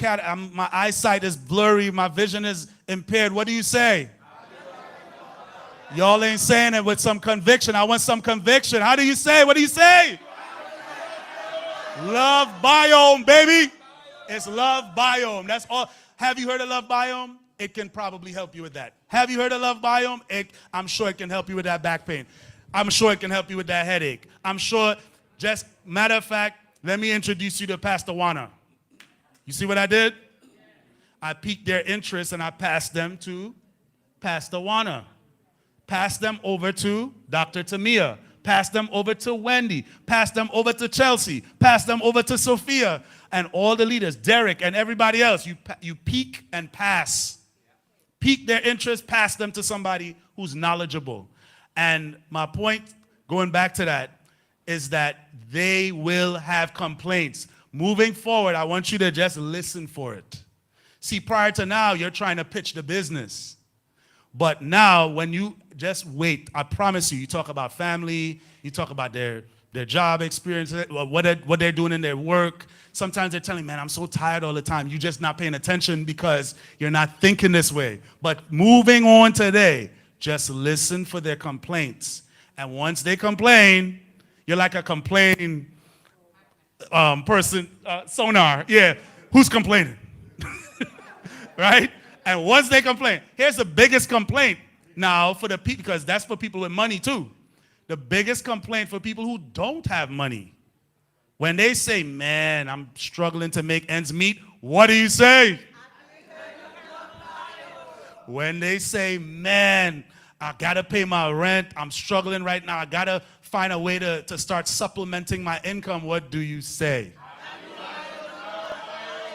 eyesight is blurry, my vision is impaired. What do you say? Y'all ain't saying it with some conviction. I want some conviction. How do you say? What do you say? Love Biome, baby. It's Love Biome. That's all. Have you heard of Love Biome? It can probably help you with that. Have you heard of Love Biome? I'm sure it can help you with that back pain. I'm sure it can help you with that headache. I'm sure, just matter of fact, let me introduce you to Pastor Swana. You see what I did? I piqued their interest and I passed them to Pastor Swana. Passed them over to Dr. Tamia. Passed them over to Wendy. Passed them over to Chelsea. Passed them over to Sophia. And all the leaders, Derek and everybody else, you pique and pass. Pique their interest, pass them to somebody who's knowledgeable. And my point, going back to that, is that they will have complaints. Moving forward, I want you to just listen for it. See, prior to now, you're trying to pitch the business. But now, when you just wait, I promise you, you talk about family, you talk about their job experience, what they're doing in their work. Sometimes they're telling, man, I'm so tired all the time. You're just not paying attention because you're not thinking this way. But moving on today, just listen for their complaints. And once they complain, you're like a complaining person, sonar. Yeah, who's complaining? Right? And once they complain, here's the biggest complaint now for the people, because that's for people with money too. The biggest complaint for people who don't have money. When they say, man, I'm struggling to make ends meet, what do you say? When they say, man, I gotta pay my rent, I'm struggling right now, I gotta find a way to start supplementing my income, what do you say?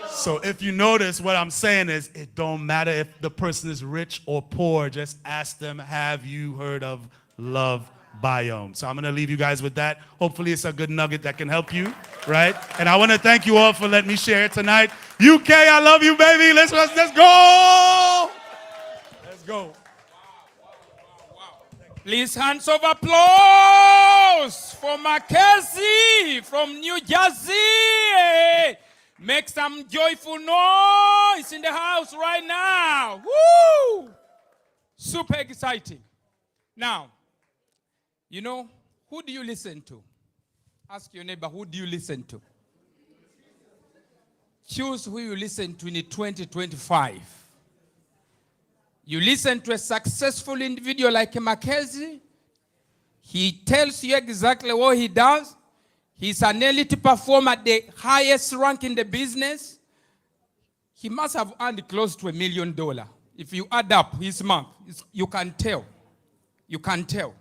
So if you notice, what I'm saying is, it don't matter if the person is rich or poor, just ask them, have you heard of Love Biome? So I'm gonna leave you guys with that. Hopefully it's a good nugget that can help you, right? And I wanna thank you all for letting me share it tonight. UK, I love you, baby. Let's go. Let's go. Please, hands of applause for Mackenzie from New Jersey. Make some joyful noise in the house right now. Woo! Super exciting. Now, you know, who do you listen to? Ask your neighbor, who do you listen to? Choose who you listen to in 2025. You listen to a successful individual like Mackenzie. He tells you exactly what he does. He's an elite performer at the highest rank in the business. He must have earned close to $1 million. If you add up his month, you can tell. You can tell.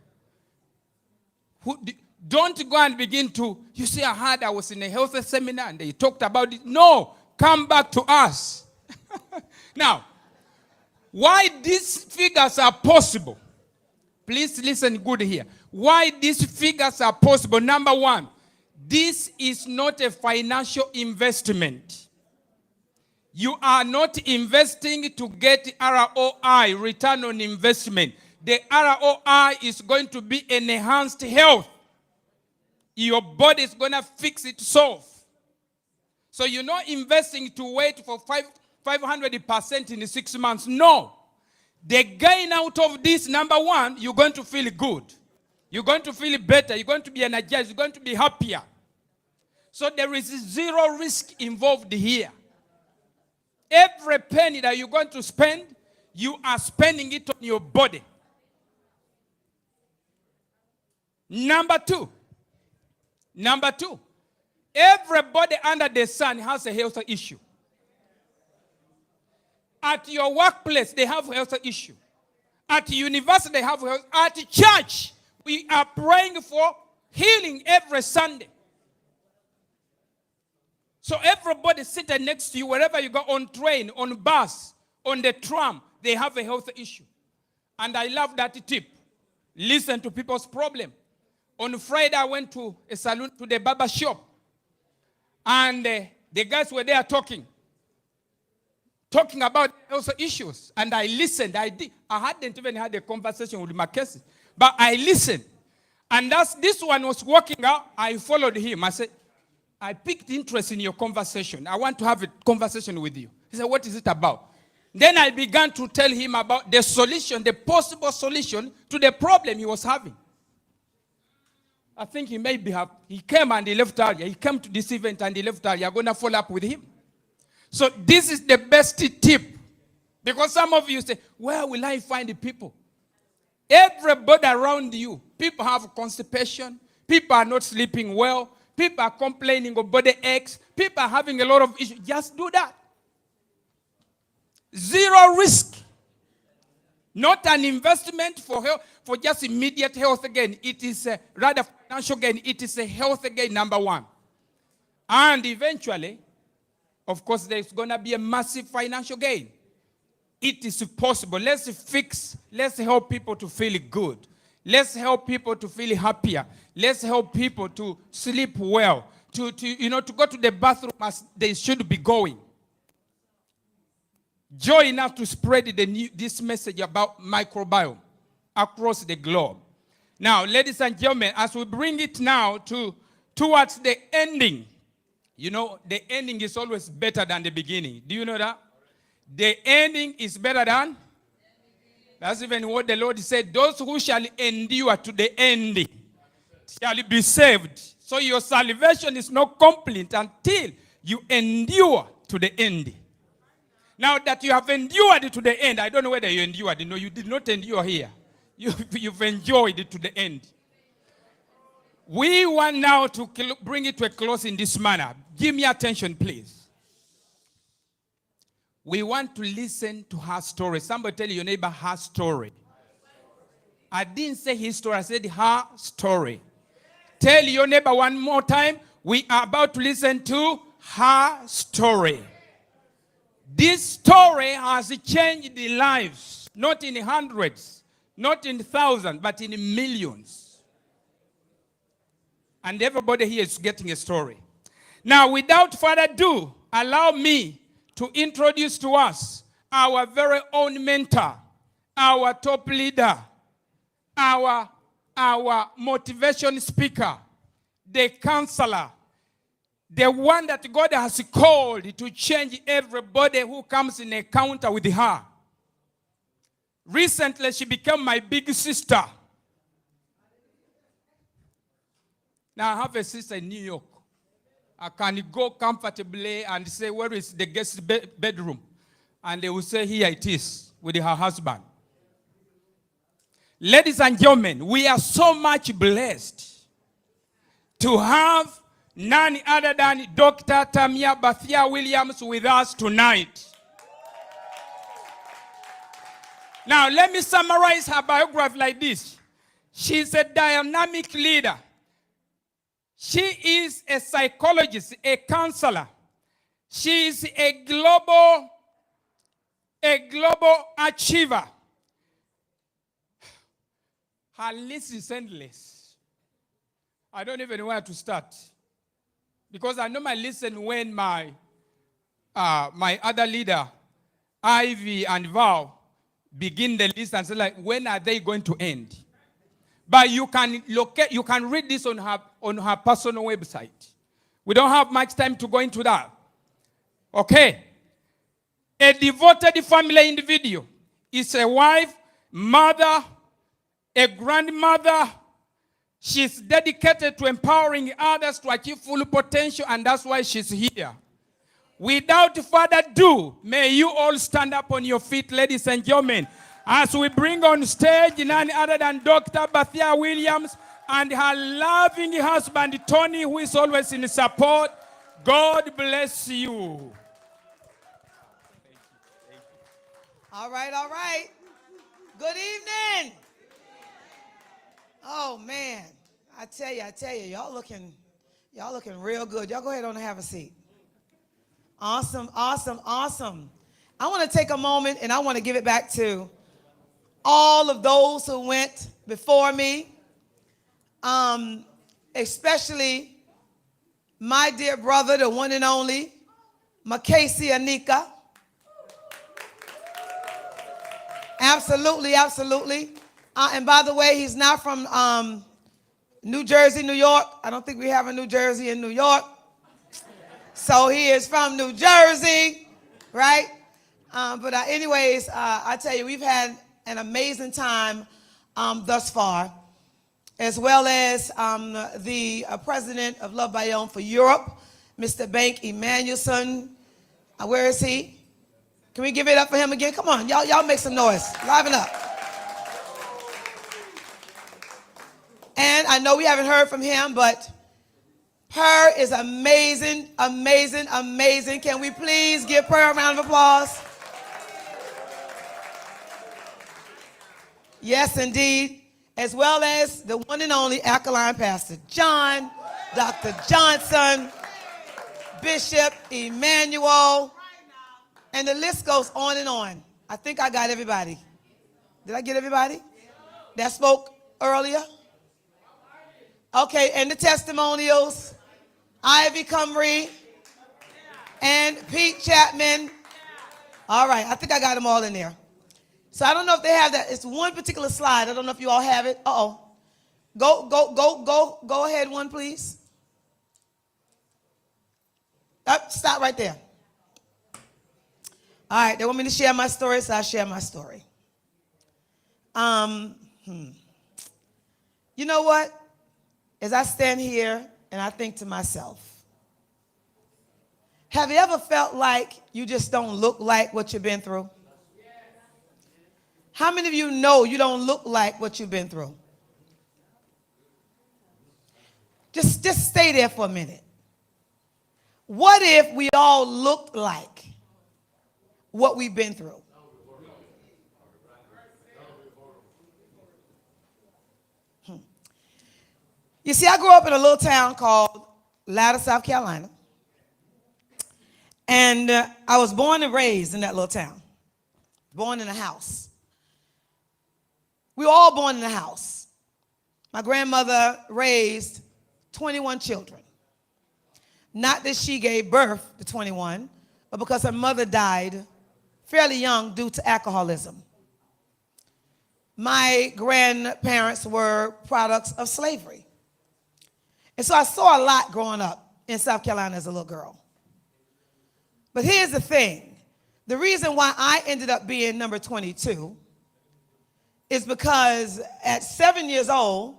Don't go and begin to, you see, I was in a health seminar and they talked about it. No, come back to us. Now, why these figures are possible? Please listen good here. Why these figures are possible? Number one, this is not a financial investment. You are not investing to get ROI, return on investment. The ROI is going to be enhanced health. Your body is going to fix itself. So you're not investing to wait for 500% in 6 months. No. The gain out of this, number one, you're going to feel good. You're going to feel better. You're going to be energized. You're going to be happier. So there is zero risk involved here. Every penny that you're going to spend, you are spending it on your body. Number two, everybody under the sun has a health issue. At your workplace, they have a health issue. At university, they have health. At church, we are praying for healing every Sunday. So everybody sitting next to you, wherever you go, on train, on bus, on the tram, they have a health issue. And I love that tip. Listen to people's problem. On Friday, I went to a salon, to the barber shop. And the guys were there talking about health issues. And I listened. I hadn't even had a conversation with Mackenzie. But I listened. And as this one was walking out, I followed him. I said, I picked interest in your conversation. I want to have a conversation with you. He said, what is it about? Then I began to tell him about the solution, the possible solution to the problem he was having. I think he came and he left earlier. He came to this event and he left earlier. You're going to follow up with him. So this is the best tip. Because some of you say, where will I find the people? Everybody around you, people have constipation. People are not sleeping well. People are complaining of body aches. People are having a lot of issues. Just do that. Zero risk. Not an investment for health, for just immediate health gain. It is rather financial gain. It is a health gain, number one. And eventually, of course, there's going to be a massive financial gain. It is possible. Let's help people to feel good. Let's help people to feel happier. Let's help people to sleep well, to go to the bathroom as they should be going. Joy enough to spread this message about microbiome across the globe. Now, ladies and gentlemen, as we bring it now towards the ending, the ending is always better than the beginning. Do you know that? The ending is better than? That's even what the Lord said. Those who shall endure to the end shall be saved. So your salvation is not complete until you endure to the end. Now that you have endured to the end, I don't know whether you endured. No, you did not endure here. You've enjoyed it to the end. We want now to bring it to a close in this manner. Give me attention, please. We want to listen to her story. Somebody tell your neighbor her story. I didn't say his story, I said her story. Tell your neighbor one more time, we are about to listen to her story. This story has changed the lives, not in hundreds, not in thousands, but in millions. And everybody here is getting a story. Now, without further ado, allow me to introduce to us our very own mentor, our top leader, our motivation speaker, the counselor, the one that God has called to change everybody who comes in encounter with her. Recently, she became my big sister. Now, I have a sister in New York. I can go comfortably and say, where is the guest bedroom? And they will say, here it is, with her husband. Ladies and gentlemen, we are so much blessed to have none other than Dr. Tamia Bathia Williams with us tonight. Now, let me summarize her biography like this. She's a dynamic leader. She is a psychologist, a counselor. She is a global achiever. Her list is endless. I don't even know where to start. Because I normally listen when my other leader, Ivy and Val, begin the list and say, like, when are they going to end? But you can read this on her personal website. We don't have much time to go into that. Okay. A devoted family individual is a wife, mother, a grandmother. She's dedicated to empowering others to achieve full potential, and that's why she's here. Without further ado, may you all stand up on your feet, ladies and gentlemen, as we bring on stage none other than Dr. Bathia Williams and her loving husband, Tony, who is always in support. God bless you. All right. Good evening. Oh, man. I tell you, y'all looking real good. Y'all go ahead and have a seat. Awesome. I want to take a moment and I want to give it back to all of those who went before me, especially my dear brother, the one and only, Makasi Anika. Absolutely. And by the way, he's not from New Jersey, New York. I don't think we have a New Jersey in New York. So he is from New Jersey, right? But anyways, I tell you, we've had an amazing time thus far, as well as the president of Love Bayonne for Europe, Mr. Bank Emanuelson. Where is he? Can we give it up for him again? Come on, y'all make some noise. Liven up. And I know we haven't heard from him, but Her is amazing. Can we please give her a round of applause? Yes, indeed. As well as the one and only alkaline Pastor John, Dr. Johnson, Bishop Emmanuel, and the list goes on and on. I think I got everybody. Did I get everybody? That spoke earlier? Okay, and the testimonials. Ivy Cumry and Pete Chapman. All right, I think I got them all in there. So I don't know if they have that. It's one particular slide. I don't know if you all have it. Uh-oh. Go ahead one, please. Stop right there. All right, they want me to share my story, so I'll share my story. You know what? As I stand here and I think to myself, have you ever felt like you just don't look like what you've been through? How many of you know you don't look like what you've been through? Just stay there for a minute. What if we all looked like what we've been through? You see, I grew up in a little town called Latta, South Carolina. And I was born and raised in that little town. Born in a house. We were all born in a house. My grandmother raised 21 children. Not that she gave birth to 21, but because her mother died fairly young due to alcoholism. My grandparents were products of slavery. And so I saw a lot growing up in South Carolina as a little girl. But here's the thing. The reason why I ended up being number 22 is because at 7 years old,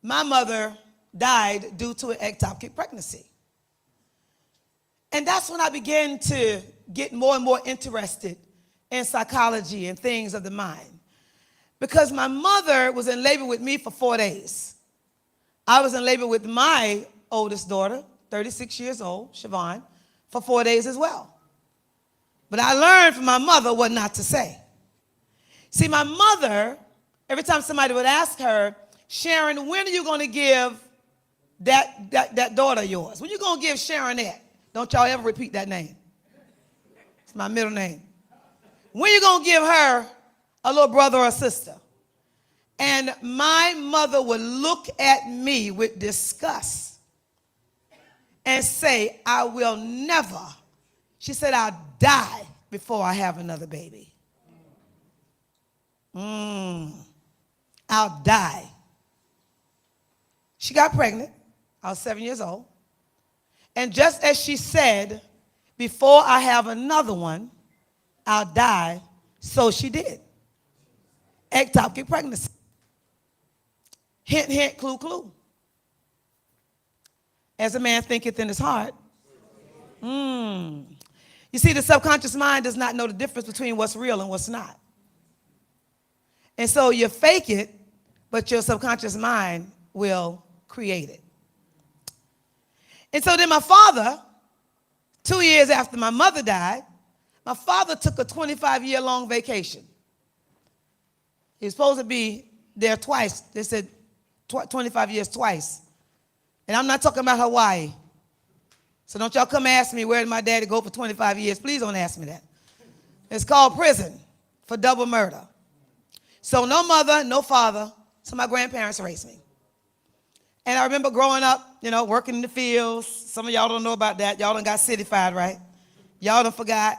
my mother died due to an ectopic pregnancy. And that's when I began to get more and more interested in psychology and things of the mind. Because my mother was in labor with me for 4 days. I was in labor with my oldest daughter, 36 years old, Siobhan, for 4 days as well. But I learned from my mother what not to say. See, my mother, every time somebody would ask her, Sharon, when are you going to give that daughter of yours? When are you going to give Sharon that? Don't y'all ever repeat that name. It's my middle name. When are you going to give her a little brother or sister? And my mother would look at me with disgust and say, I will never. She said, I'll die before I have another baby. I'll die. She got pregnant. I was 7 years old. And just as she said, before I have another one, I'll die, so she did. Ectopic pregnancy. Hint, hint, clue, clue. As a man thinketh in his heart. You see, the subconscious mind does not know the difference between what's real and what's not. And so you fake it, but your subconscious mind will create it. And so then my father, 2 years after my mother died, my father took a 25-year-long vacation. He was supposed to be there twice. They said 25 years twice. And I'm not talking about Hawaii. So don't y'all come ask me where did my daddy go for 25 years. Please don't ask me that. It's called prison for double murder. So no mother, no father. So my grandparents raised me. And I remember growing up, working in the fields. Some of y'all don't know about that. Y'all done got cityfied, right? Y'all done forgot,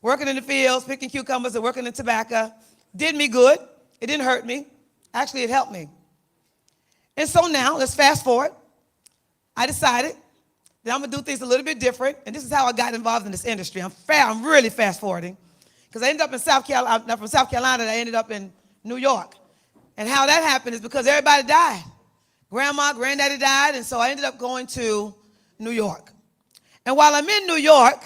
Working in the fields, picking cucumbers and working in tobacco. Did me good. It didn't hurt me. Actually, it helped me. And so now, let's fast forward. I decided that I'm going to do things a little bit different. And this is how I got involved in this industry. I'm really fast forwarding. Because I ended up in South Carolina. I'm from South Carolina, and I ended up in New York. And how that happened is because everybody died. Grandma, granddaddy died, and so I ended up going to New York. And while I'm in New York,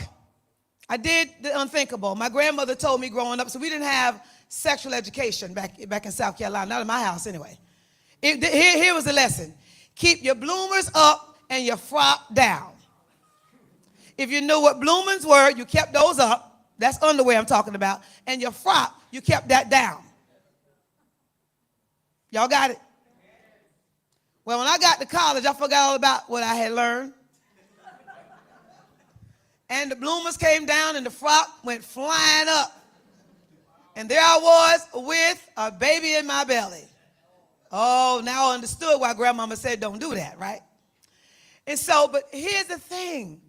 I did the unthinkable. My grandmother told me growing up, so we didn't have sexual education back in South Carolina, not in my house anyway. Here was the lesson. Keep your bloomers up and your frock down. If you knew what bloomers were, you kept those up. That's underwear I'm talking about. And your frock, you kept that down. Y'all got it? Well, when I got to college, I forgot all about what I had learned. And the bloomers came down and the frock went flying up. And there I was with a baby in my belly. Oh, now I understood why grandmama said don't do that, right? And so, but here's the thing.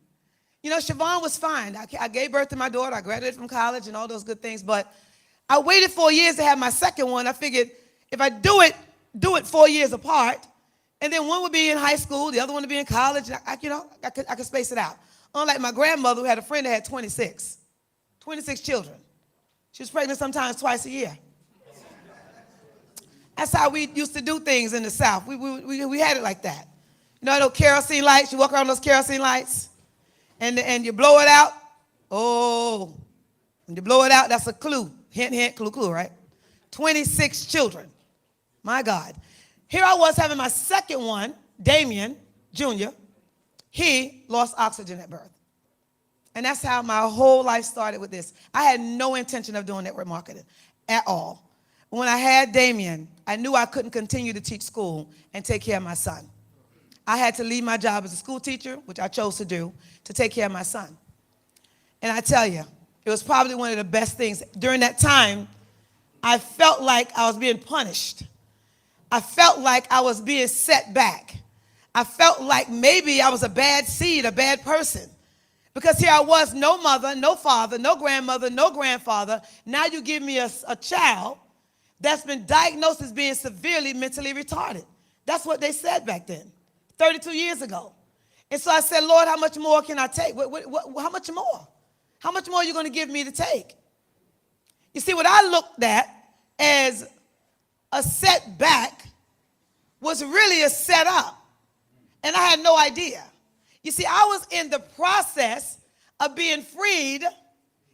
You know, Siobhan was fine. I gave birth to my daughter. I graduated from college and all those good things. But I waited 4 years to have my second one. I figured if I do it 4 years apart, and then one would be in high school, the other one would be in college. I could space it out. Unlike my grandmother, who had a friend that had 26 children. She was pregnant sometimes twice a year. That's how we used to do things in the South. We had it like that. You know kerosene lights? You walk around those kerosene lights, and you blow it out. Oh, when you blow it out, that's a clue. Hint, hint, clue, clue, right? 26 children. My God. Here I was having my second one, Damien Jr. He lost oxygen at birth. And that's how my whole life started with this. I had no intention of doing network marketing at all. When I had Damien, I knew I couldn't continue to teach school and take care of my son. I had to leave my job as a school teacher, which I chose to do, to take care of my son. And I tell you, it was probably one of the best things. During that time, I felt like I was being punished. I felt like I was being set back. I felt like maybe I was a bad seed, a bad person. Because here I was, no mother, no father, no grandmother, no grandfather. Now you give me a child that's been diagnosed as being severely mentally retarded. That's what they said back then, 32 years ago. And so I said, Lord, how much more can I take? How much more? How much more are you going to give me to take? You see, what I looked at as a setback was really a setup. And I had no idea. You see, I was in the process of being freed,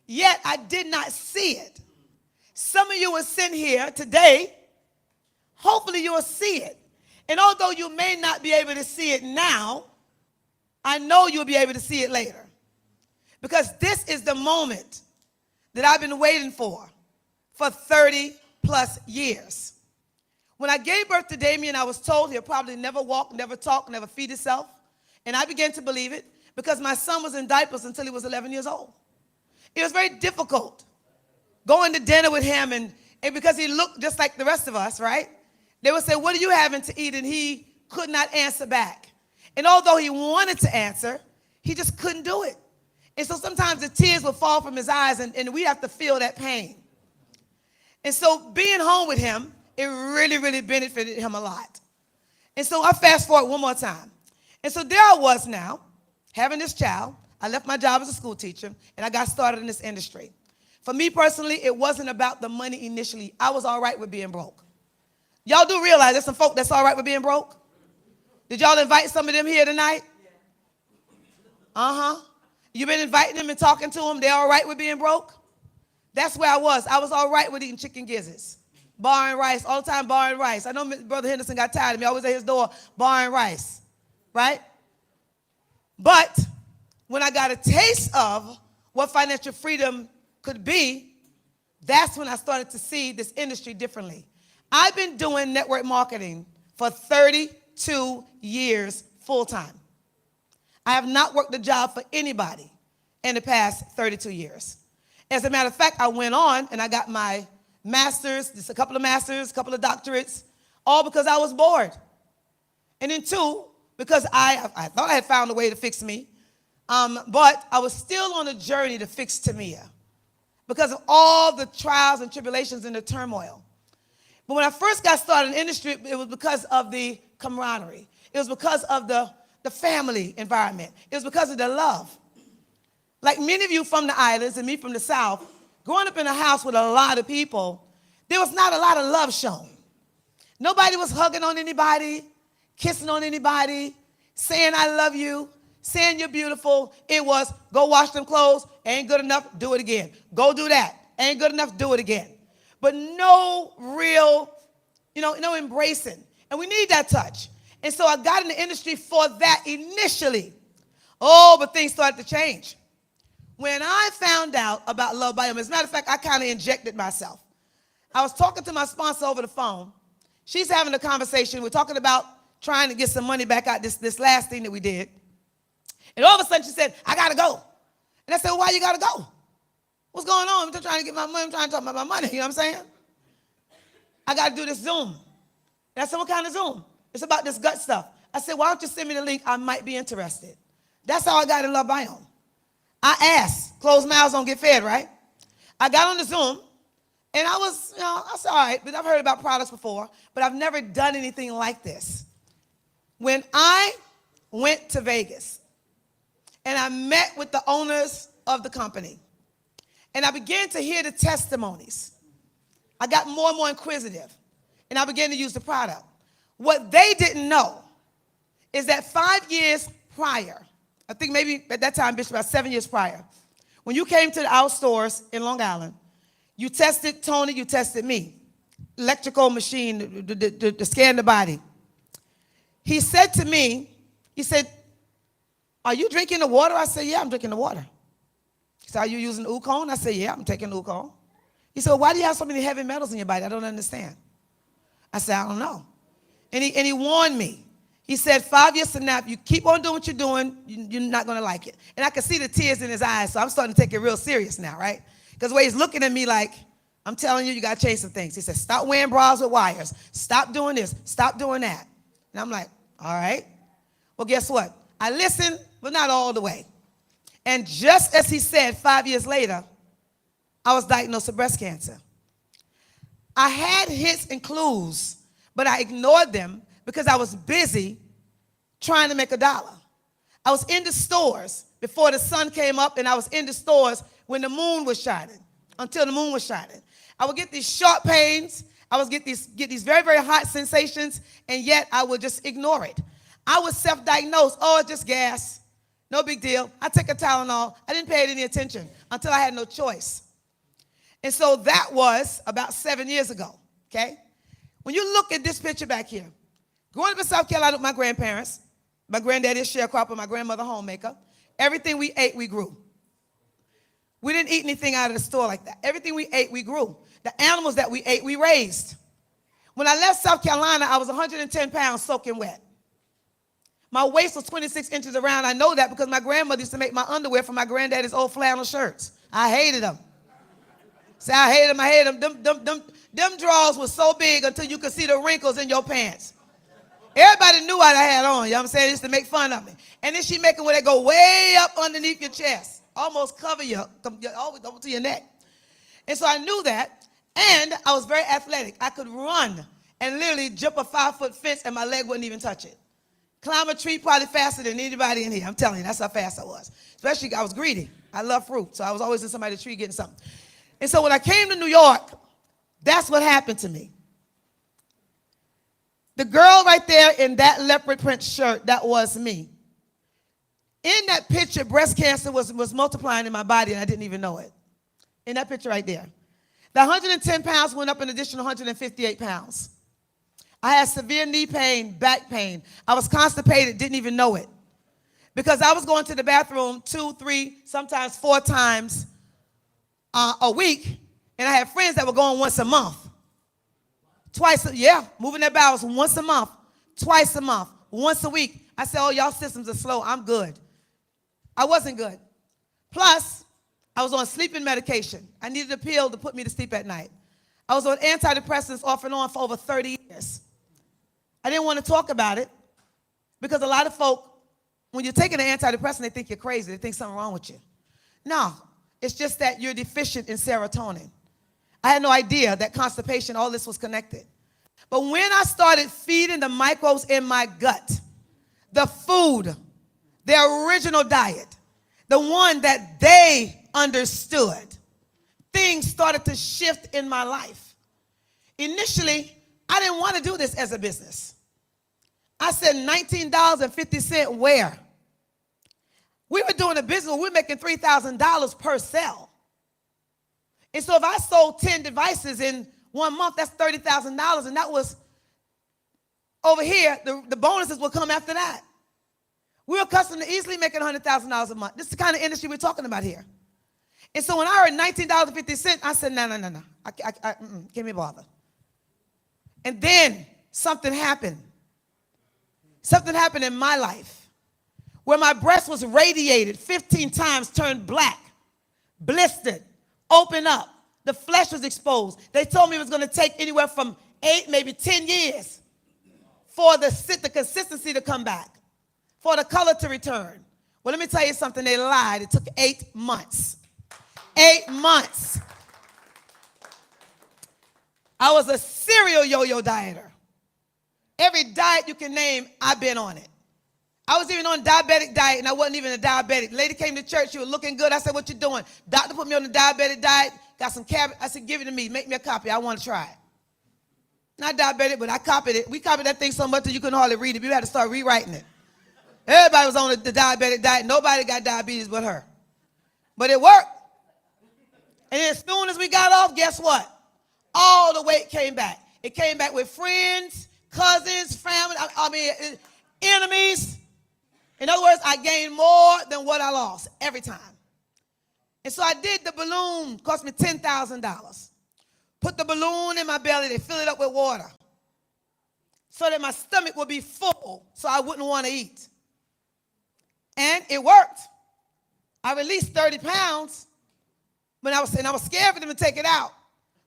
yet I did not see it. Some of you will sit here today, hopefully you will see it. And although you may not be able to see it now, I know you'll be able to see it later. Because this is the moment that I've been waiting for 30 plus years. When I gave birth to Damien, I was told he'll probably never walk, never talk, never feed himself. And I began to believe it because my son was in diapers until he was 11 years old. It was very difficult going to dinner with him, and because he looked just like the rest of us, right? They would say, what are you having to eat? And he could not answer back. And although he wanted to answer, he just couldn't do it. And so sometimes the tears would fall from his eyes, and we'd have to feel that pain. And so being home with him, it really, really benefited him a lot. And so I fast forward one more time. And so there I was now, having this child. I left my job as a school teacher, and I got started in this industry. For me personally, it wasn't about the money initially. I was all right with being broke. Y'all do realize there's some folk that's all right with being broke? Did y'all invite some of them here tonight? Uh-huh. You been inviting them and talking to them? They all right with being broke? That's where I was. I was all right with eating chicken gizzards, borrowing rice, all the time borrowing rice. I know Brother Henderson got tired of me. I was at his door borrowing rice, right? But when I got a taste of what financial freedom could be, that's when I started to see this industry differently. I've been doing network marketing for 32 years full time. I have not worked a job for anybody in the past 32 years. As a matter of fact, I went on and I got my master's, just a couple of masters, a couple of doctorates, all because I was bored. And then two, because I thought I had found a way to fix me, but I was still on a journey to fix Tamia because of all the trials and tribulations and the turmoil. But when I first got started in the industry, it was because of the camaraderie. It was because of the family environment. It was because of the love. Like many of you from the islands and me from the South, growing up in a house with a lot of people, there was not a lot of love shown. Nobody was hugging on anybody, kissing on anybody, saying I love you, saying you're beautiful. It was go wash them clothes, ain't good enough, do it again. Go do that, ain't good enough, do it again. But no real, no embracing. And we need that touch. And so I got in the industry for that initially. Oh, but things started to change. When I found out about Love Biome, as a matter of fact, I kind of injected myself. I was talking to my sponsor over the phone. She's having a conversation. We're talking about trying to get some money back out this last thing that we did. And all of a sudden she said, I got to go. And I said, well, why you got to go? What's going on? I'm just trying to get my money. I'm trying to talk about my money. You know what I'm saying? I got to do this Zoom. And I said, what kind of Zoom? It's about this gut stuff. I said, why don't you send me the link? I might be interested. That's how I got in Love Biome. I asked. Closed mouths don't get fed, right? I got on the Zoom, and I was, I said, all right, but I've heard about products before, but I've never done anything like this. When I went to Vegas, and I met with the owners of the company, and I began to hear the testimonies, I got more and more inquisitive, and I began to use the product. What they didn't know is that 5 years prior, I think maybe at that time, Bishop, about 7 years prior, when you came to our stores in Long Island, you tested Tony, you tested me. Electrical machine to scan the body. He said to me, he said, are you drinking the water? I said, yeah, I'm drinking the water. He said, are you using Ukon? I said, yeah, I'm taking Ukon. He said, well, why do you have so many heavy metals in your body? I don't understand. I said, I don't know. And he warned me. He said, 5 years from now, if you keep on doing what you're doing, you're not going to like it. And I could see the tears in his eyes, so I'm starting to take it real serious now, right? Because the way he's looking at me like, I'm telling you, you got to change some things. He said, stop wearing bras with wires. Stop doing this. Stop doing that. And I'm like, all right. Well, guess what? I listened, but not all the way. And just as he said, 5 years later, I was diagnosed with breast cancer. I had hints and clues, but I ignored them because I was busy trying to make $1. I was in the stores before the sun came up, and I was in the stores when the moon was shining, until the moon was shining. I would get these sharp pains. I would get these very, very hot sensations, and yet I would just ignore it. I was self-diagnosed. Oh, it's just gas. No big deal. I take a Tylenol. I didn't pay it any attention until I had no choice. And so that was about 7 years ago, okay? When you look at this picture back here, growing up in South Carolina with my grandparents, my granddaddy is sharecropper, my grandmother homemaker, everything we ate, we grew. We didn't eat anything out of the store like that. Everything we ate, we grew. The animals that we ate, we raised. When I left South Carolina, I was 110 pounds soaking wet. My waist was 26 inches around. I know that because my grandmother used to make my underwear from my granddaddy's old flannel shirts. I hated them. See, I hated them. Them drawers were so big until you could see the wrinkles in your pants. Everybody knew what I had on, you know what I'm saying? They used to make fun of me. And then she making where they go way up underneath your chest, almost cover you, always over to your neck. And so I knew that, and I was very athletic. I could run and literally jump a 5-foot fence and my leg wouldn't even touch it. Climb a tree probably faster than anybody in here. I'm telling you, that's how fast I was. Especially, I was greedy. I love fruit, so I was always in somebody's tree getting something. And so when I came to New York, that's what happened to me. The girl right there in that leopard print shirt, that was me. In that picture, breast cancer was multiplying in my body, and I didn't even know it. In that picture right there. The 110 pounds went up an additional 158 pounds. I had severe knee pain, back pain. I was constipated, didn't even know it. Because I was going to the bathroom 2, 3, sometimes 4 times a week, and I had friends that were going once a month. Moving their bowels once a month, twice a month, once a week. I said, oh, y'all systems are slow. I'm good. I wasn't good. Plus, I was on sleeping medication. I needed a pill to put me to sleep at night. I was on antidepressants off and on for over 30 years. I didn't want to talk about it because a lot of folk, when you're taking an antidepressant, they think you're crazy. They think something wrong with you. No, it's just that you're deficient in serotonin. I had no idea that constipation, all this was connected. But when I started feeding the microbes in my gut, the food, their original diet, the one that they understood, things started to shift in my life. Initially, I didn't want to do this as a business. I said $19.50 where? We were doing a business where we were making $3,000 per sale. And so if I sold 10 devices in 1 month, that's $30,000. And that was over here, the bonuses will come after that. We were accustomed to easily making $100,000 a month. This is the kind of industry we're talking about here. And so when I heard $19.50, I said, no. Can't be bothered. And then something happened. Something happened in my life where my breast was radiated 15 times, turned black, blistered, open up. The flesh was exposed. They told me it was going to take anywhere from 8, maybe 10 years for the consistency to come back, for the color to return. Well, let me tell you something. They lied. It took 8 months. 8 months. I was a serial yo-yo dieter. Every diet you can name, I've been on it. I was even on a diabetic diet, and I wasn't even a diabetic. Lady came to church. She was looking good. I said, what you doing? Doctor put me on the diabetic diet. Got some cabbage. I said, give it to me. Make me a copy. I want to try it. Not diabetic, but I copied it. We copied that thing so much that you couldn't hardly read it. We had to start rewriting it. Everybody was on the diabetic diet. Nobody got diabetes but her. But it worked. And as soon as we got off, guess what? All the weight came back. It came back with friends, cousins, family, enemies. In other words, I gained more than what I lost every time. And so I did the balloon. Cost me $10,000. Put the balloon in my belly. They fill it up with water so that my stomach would be full so I wouldn't want to eat. And it worked. I released 30 pounds, but I was scared for them to take it out.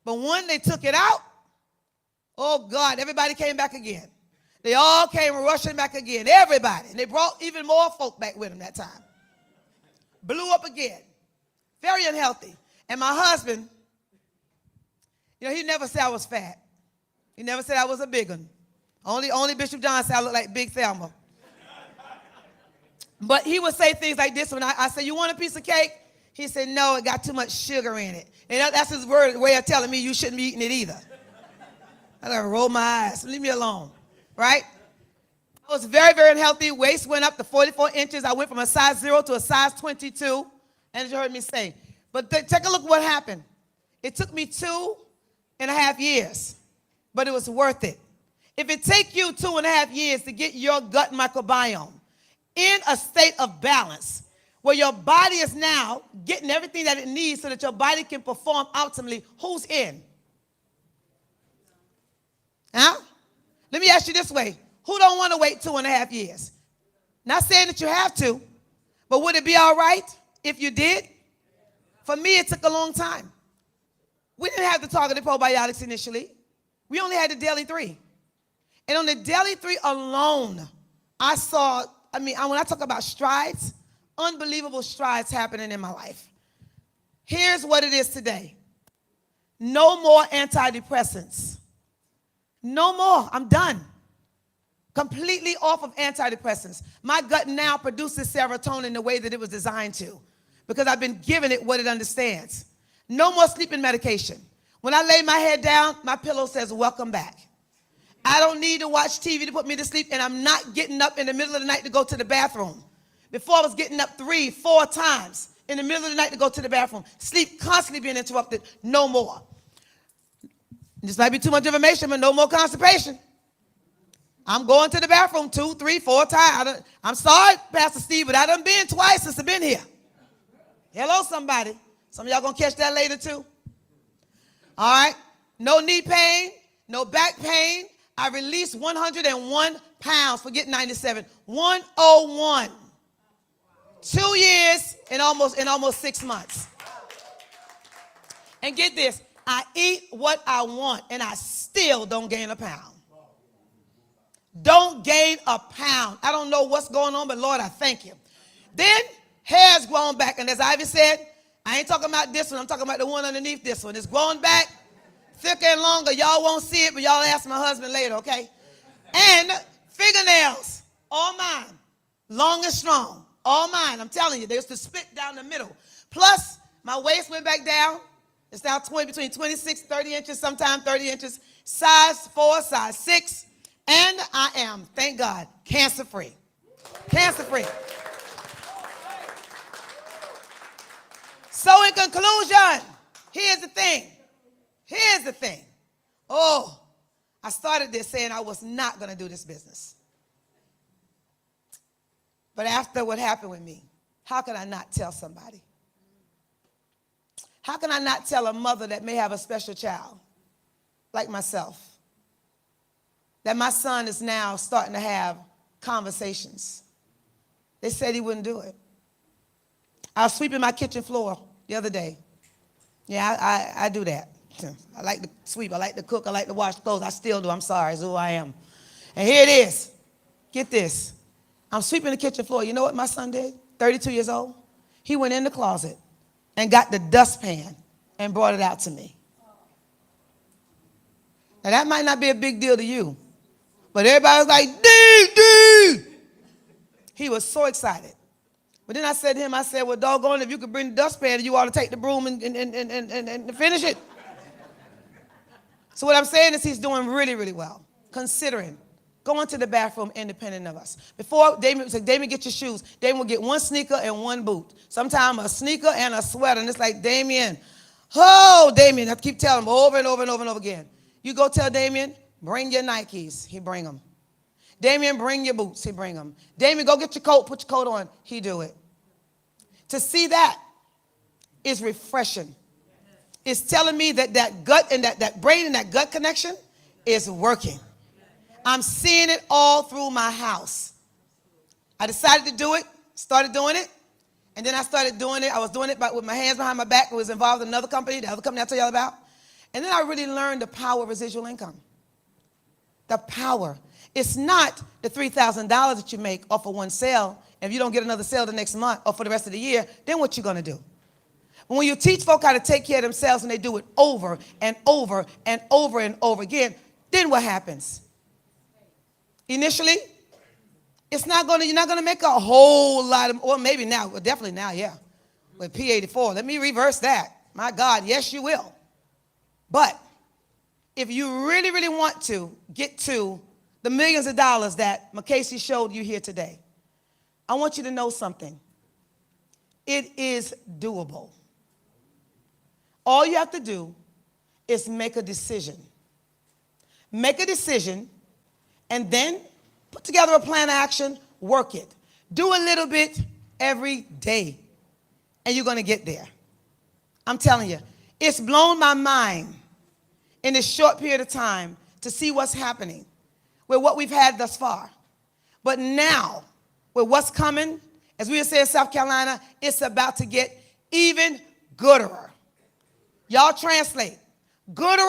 But when they took it out, oh God, everybody came back again. They all came rushing back again, everybody. And they brought even more folk back with them that time. Blew up again. Very unhealthy. And my husband, he never said I was fat. He never said I was a big one. Only Bishop John said I look like Big Thelma. But he would say things like this when I said, you want a piece of cake? He said, no, it got too much sugar in it. And that's his way of telling me you shouldn't be eating it either. I gotta roll my eyes. Leave me alone. Right? I was very, very unhealthy. Waist went up to 44 inches. I went from a size 0 to a size 22. And as you heard me say. But take a look at what happened. It took me 2.5 years. But it was worth it. If it takes you 2.5 years to get your gut microbiome in a state of balance, where your body is now getting everything that it needs so that your body can perform optimally, who's in? Huh? Let me ask you this way. Who don't want to wait 2.5 years? Not saying that you have to, but would it be all right if you did? For me, it took a long time. We didn't have the targeted probiotics initially. We only had the Daily 3. And on the Daily 3 alone, I saw, when I talk about strides, unbelievable strides happening in my life. Here's what it is today. No more antidepressants. No more. I'm done. Completely off of antidepressants. My gut now produces serotonin the way that it was designed to because I've been giving it what it understands. No more sleeping medication. When I lay my head down, my pillow says, welcome back. I don't need to watch TV to put me to sleep, and I'm not getting up in the middle of the night to go to the bathroom. Before I was getting up 3, 4 times in the middle of the night to go to the bathroom. Sleep constantly being interrupted. No more. This might be too much information, but no more constipation. I'm going to the bathroom 2, 3, 4 times. I'm sorry, Pastor Steve, but I done been twice since I've been here. Hello, somebody. Some of y'all going to catch that later, too. All right. No knee pain, no back pain. I released 101 pounds for getting 97. 101. 2 years and almost 6 months. And get this, I eat what I want and I still don't gain a pound. Don't gain a pound. I don't know what's going on, but Lord, I thank you. Then hair's grown back, and as Ivy said, I ain't talking about this one, I'm talking about the one underneath this one. It's grown back, thicker and longer. Y'all won't see it, but y'all ask my husband later, okay? And fingernails, all mine, long and strong. All mine, I'm telling you, they used to split down the middle. Plus, my waist went back down. It's now between 26, 30 inches, sometimes 30 inches. Size 4, size 6. And I am, thank God, cancer-free. Cancer-free. So in conclusion, here's the thing. Here's the thing. Oh, I started this saying I was not going to do this business. But after what happened with me, how can I not tell somebody? How can I not tell a mother that may have a special child, like myself, that my son is now starting to have conversations? They said he wouldn't do it. I was sweeping my kitchen floor the other day. Yeah, I do that. I like to sweep. I like to cook. I like to wash clothes. I still do. I'm sorry. It's who I am. And here it is. Get this. I'm sweeping the kitchen floor. You know what my son did? 32 years old. He went in the closet and got the dustpan and brought it out to me. Now, that might not be a big deal to you, but everybody was like, D. He was so excited. But then I said to him, I said, well, doggone, if you could bring the dustpan, you ought to take the broom and finish it. So what I'm saying is he's doing really, really well, considering going to the bathroom independent of us. Before, Damien said, Damien, get your shoes. Damien will get one sneaker and one boot. Sometimes a sneaker and a sweater. And it's like, Damien, I keep telling him over and over and over and over again. You go tell Damien, bring your Nikes. He bring them. Damien, bring your boots. He bring them. Damien, go get your coat. Put your coat on. He do it. To see that is refreshing. It's telling me that that gut and that brain and that gut connection is working. I'm seeing it all through my house. I decided to do it, started doing it, and then I started doing it. I was doing it with my hands behind my back. I was involved in another company, the other company I'll tell y'all about. And then I really learned the power of residual income. The power. It's not the $3,000 that you make off of one sale. If you don't get another sale the next month or for the rest of the year, then what you going to do? When you teach folk how to take care of themselves and they do it over and over and over and over again, then what happens? Initially, you're not going to make a whole lot of, or maybe now, well, definitely now, yeah, with P84. Let me reverse that. My God, yes, you will. But if you really, really want to get to the millions of dollars that McCasey showed you here today, I want you to know something. It is doable. All you have to do is make a decision. Make a decision and then put together a plan of action, work it. Do a little bit every day, and you're going to get there. I'm telling you, it's blown my mind in this short period of time to see what's happening with what we've had thus far. But now, with what's coming, as we would say in South Carolina, it's about to get even gooder. Y'all translate. Gooder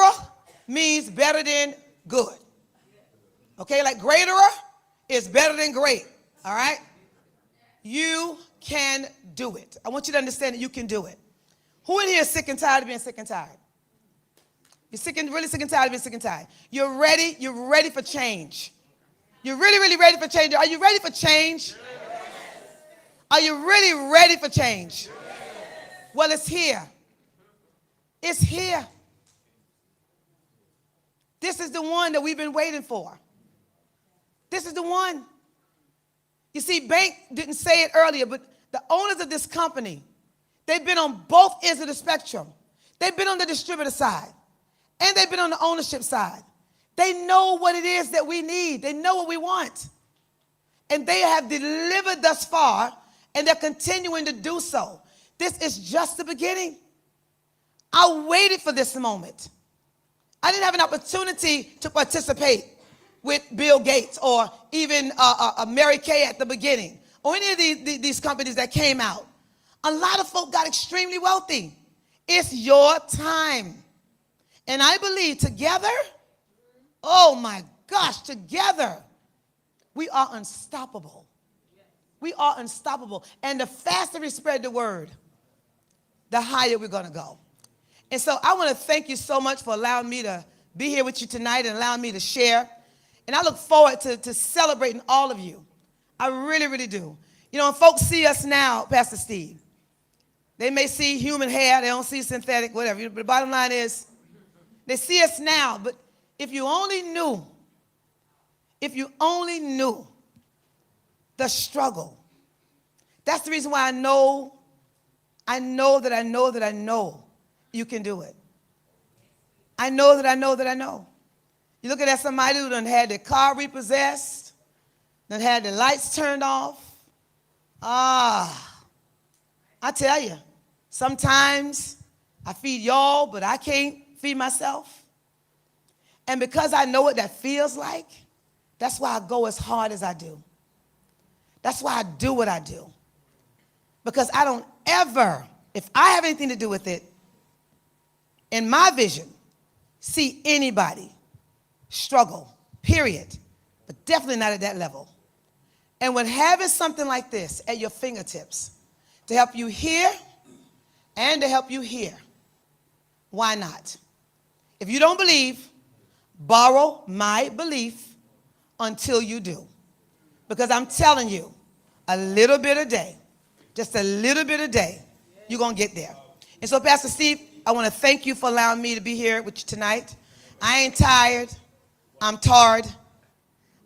means better than good. Okay, like greater is better than great, all right? You can do it. I want you to understand that you can do it. Who in here is sick and tired of being sick and tired? You're really sick and tired of being sick and tired. You're ready for change. You're really, really ready for change. Are you ready for change? Yes. Are you really ready for change? Yes. Well, it's here. It's here. This is the one that we've been waiting for. This is the one. You see, Bank didn't say it earlier, but the owners of this company, they've been on both ends of the spectrum. They've been on the distributor side, and they've been on the ownership side. They know what it is that we need. They know what we want. And they have delivered thus far, and they're continuing to do so. This is just the beginning. I waited for this moment. I didn't have an opportunity to participate with Bill Gates or even Mary Kay at the beginning or any of these companies that came out. A lot of folk got extremely wealthy. It's your time. And I believe together, oh my gosh, together, we are unstoppable. We are unstoppable. And the faster we spread the word, the higher we're going to go. And so I want to thank you so much for allowing me to be here with you tonight and allowing me to share. And I look forward to celebrating all of you. I really, really do. You know, when folks see us now, Pastor Steve, they may see human hair. They don't see synthetic, whatever. But the bottom line is, they see us now. But if you only knew the struggle, that's the reason why I know you can do it. I know. You look at somebody who done had their car repossessed, done had the lights turned off. I tell you, sometimes I feed y'all, but I can't feed myself. And because I know what that feels like, that's why I go as hard as I do. That's why I do what I do. Because I don't ever, if I have anything to do with it, in my vision, see anybody struggle, period, but definitely not at that level. And when having something like this at your fingertips to help you hear and to help you hear, why not? If you don't believe, borrow my belief until you do. Because I'm telling you, a little bit a day, just a little bit a day, you're going to get there. And so, Pastor Steve, I want to thank you for allowing me to be here with you tonight. I ain't tired. I'm tired.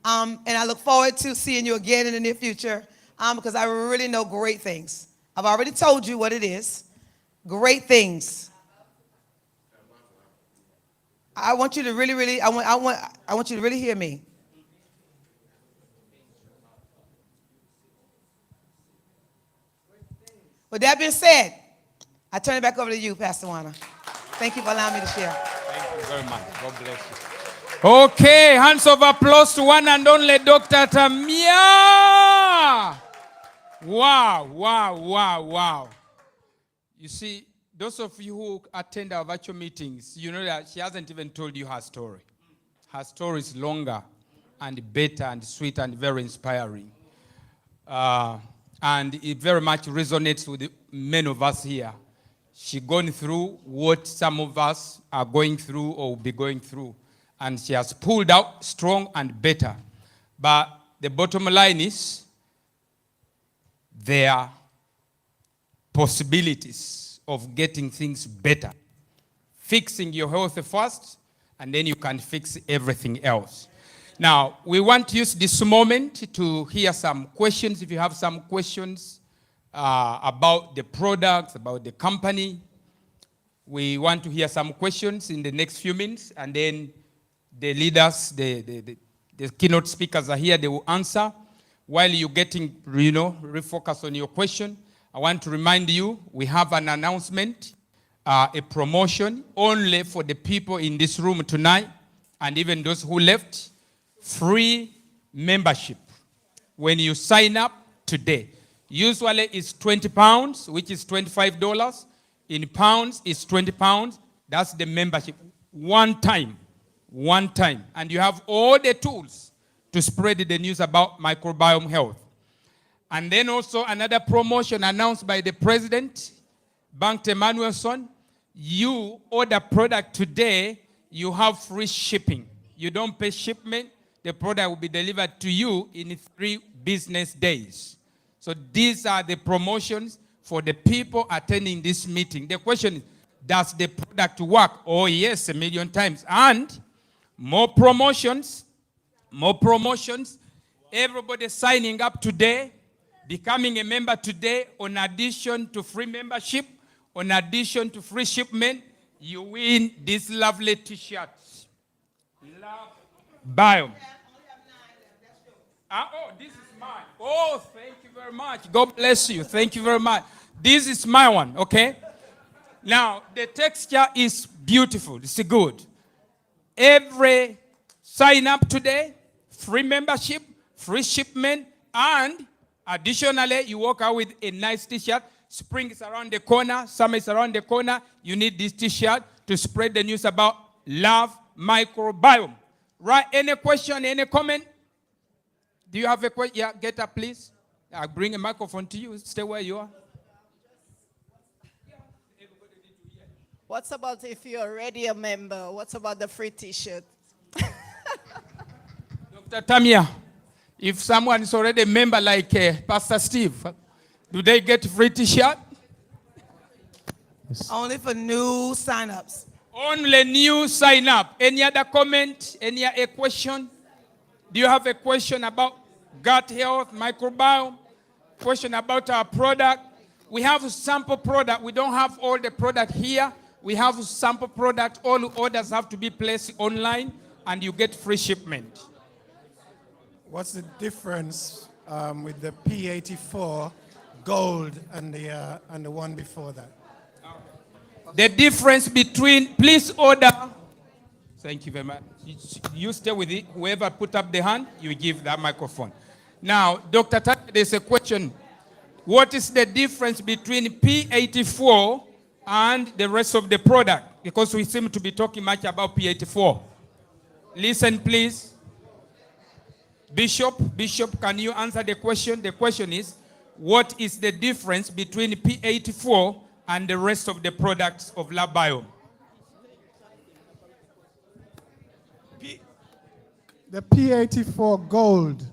And I look forward to seeing you again in the near future because I really know great things. I've already told you what it is. Great things. I want you to really, I want you to really hear me. With that being said, I turn it back over to you, Pastor Swana. Thank you for allowing me to share. Thank you very much. God bless you. Okay, hands of applause to one and only Dr. Tamia. Wow, wow, wow, wow. You see, those of you who attend our virtual meetings, you know that she hasn't even told you her story. Her story is longer and better and sweet and very inspiring. And it very much resonates with many of us here. She's gone through what some of us are going through or will be going through. And she has pulled out strong and better. But the bottom line is there are possibilities of getting things better. Fixing your health first, and then you can fix everything else. Now, we want to use this moment to hear some questions. If you have some questions about the products, about the company, we want to hear some questions in the next few minutes, and then the leaders, the keynote speakers are here, they will answer. While you're getting, refocus on your question, I want to remind you, we have an announcement, a promotion only for the people in this room tonight, and even those who left. Free membership when you sign up today. Usually it's £20, which is $25. In pounds, it's £20. That's the membership. One time. And you have all the tools to spread the news about microbiome health. And then also another promotion announced by the president, Bank Emmanuelson. You order product today, you have free shipping. You don't pay shipment. The product will be delivered to you in 3 business days. So these are the promotions for the people attending this meeting. The question is, does the product work? Oh, yes, 1,000,000 times. And more promotions. Everybody signing up today, becoming a member today, on addition to free membership, on addition to free shipment, you win these lovely t-shirts. Love Biome. Oh, this is mine. Oh, thank you very much. God bless you. Thank you very much. This is my one, okay? Now, the texture is beautiful. It's good. Every sign up today, free membership, free shipment, and additionally, you walk out with a nice t-shirt. Spring is around the corner. Summer is around the corner. You need this t-shirt to spread the news about Love Microbiome. Right? Any question, any comment? Do you have a question? Yeah, get up, please. I'll bring a microphone to you. Stay where you are. What's about if you're already a member? What's about the free t-shirt? Dr. Tamia, if someone is already a member like Pastor Steve, do they get free t-shirt? Only for new sign-ups. Only new sign up. Any other comment? Any a question? Do you have a question about gut health, microbiome? Question about our product? We have a sample product. We don't have all the product here. We have a sample product. All orders have to be placed online, and you get free shipment. What's the difference with the P84 gold and the one before that? The difference between, please order. Thank you very much. You stay with it. Whoever put up the hand, you give that microphone. Now, Dr. Tata, there's a question. What is the difference between P84 and the rest of the product? because we seem to be talking much about P84. Listen, please. Bishop, can you answer the question? The question is, what is the difference between P84 and the rest of the products of LabBio? The P84 Gold.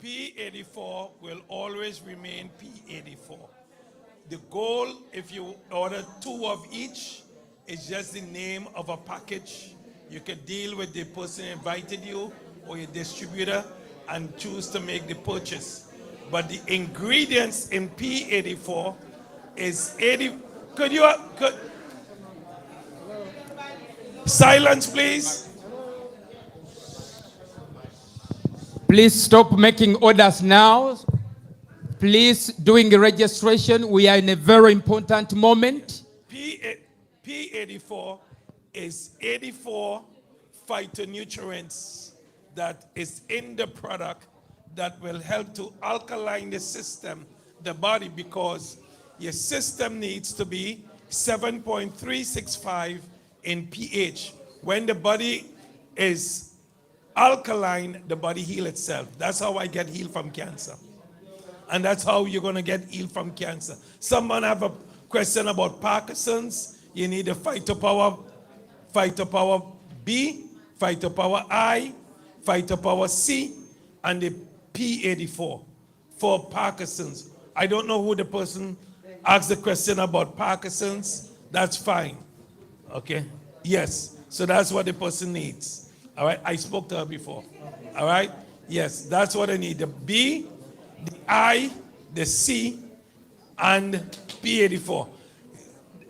P84 will always remain P84. The goal, if you order 2 of each, is just the name of a package. You can deal with the person who invited you or your distributor and choose to make the purchase. But the ingredients in P84 is 80. Could silence, please? Please stop making orders now. Please, doing the registration. We are in a very important moment. P84 is 84 phytonutrients that is in the product that will help to alkaline the system, the body, because your system needs to be 7.365 in pH. When the body is alkaline, the body heals itself. That's how I get healed from cancer. And that's how you're going to get healed from cancer. Someone have a question about Parkinson's. You need a phytopower B, phytopower I, phytopower C, and the P84 for Parkinson's. I don't know who the person asked the question about Parkinson's. That's fine. Okay? Yes. So that's what the person needs. All right? I spoke to her before. All right? Yes. That's what I need. The B, the I, the C, and P84.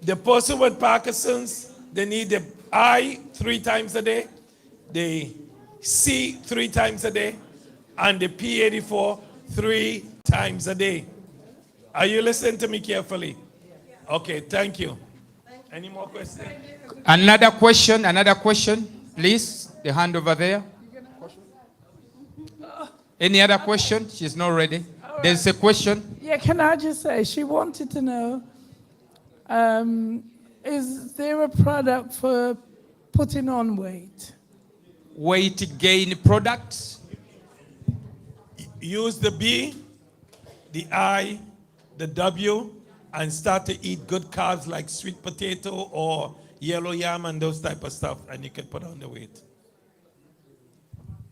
The person with Parkinson's, they need the I 3 times a day, the C 3 times a day, and the P84 3 times a day. Are you listening to me carefully? Okay, thank you. Any more questions? Another question, please. The hand over there. Any other question? She's not ready. There's a question. Yeah, can I just say, she wanted to know, is there a product for putting on weight? Weight gain products? Use the B, the I, the W, and start to eat good carbs like sweet potato or yellow yam and those type of stuff, and you can put on the weight.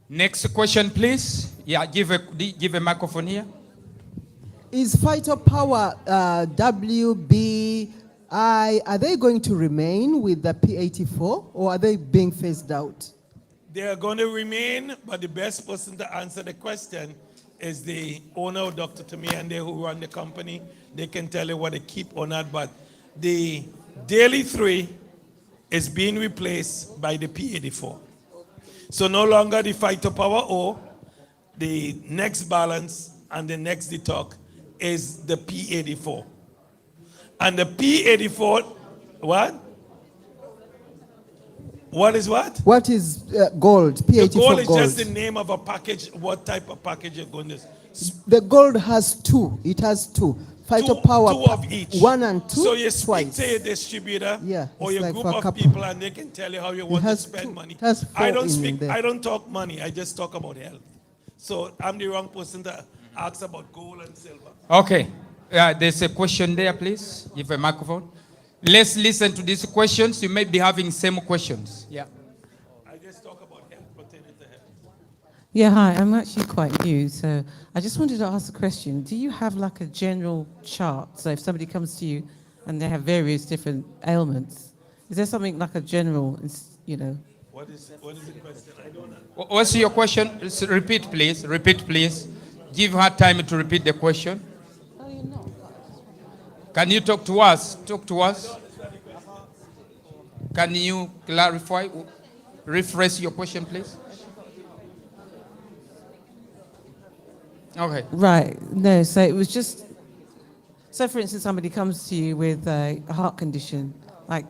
Next question, please. Yeah, give a microphone here. Is Phytopower WBI, are they going to remain with the P84 or are they being phased out? They are going to remain, but the best person to answer the question is the owner, Dr. Tamia, and they who run the company. They can tell you what they keep or not, but the Daily 3 is being replaced by the P84. So no longer the Phytopower O, the next balance and the next detox is the P84. And the P84, what? What is what? What is gold? P84 The gold is gold. just the name of a package. What type of package you're going to? The gold has 2. It has 2. Phytopower 2 of each. 1 and 2. So you speak twice. to your distributor or it's your like group for a of couple. people, and they can tell you how you want to has spend 2. money. It has 4 I don't in speak. there. I don't talk money. I just talk about health. So I'm the wrong person to ask about gold and silver. Okay. There's a question there, please. Give a microphone. Let's listen to these questions. You may be having same questions. Yeah. I just talk about health, pertaining to health. Yeah, hi. I'm actually quite new, so I just wanted to ask a question. Do you have like a general chart? So if somebody comes to you and they have various different ailments, is there something like a general, you know? What is the question? I don't know. What's your question? Repeat, please. Repeat, please. Give her time to repeat the question. Oh, you're not. Can you talk to us? Talk to us. Can you clarify? Rephrase your question, please. Okay. Right. No, so it was just, so for instance, somebody comes to you with a heart condition, like,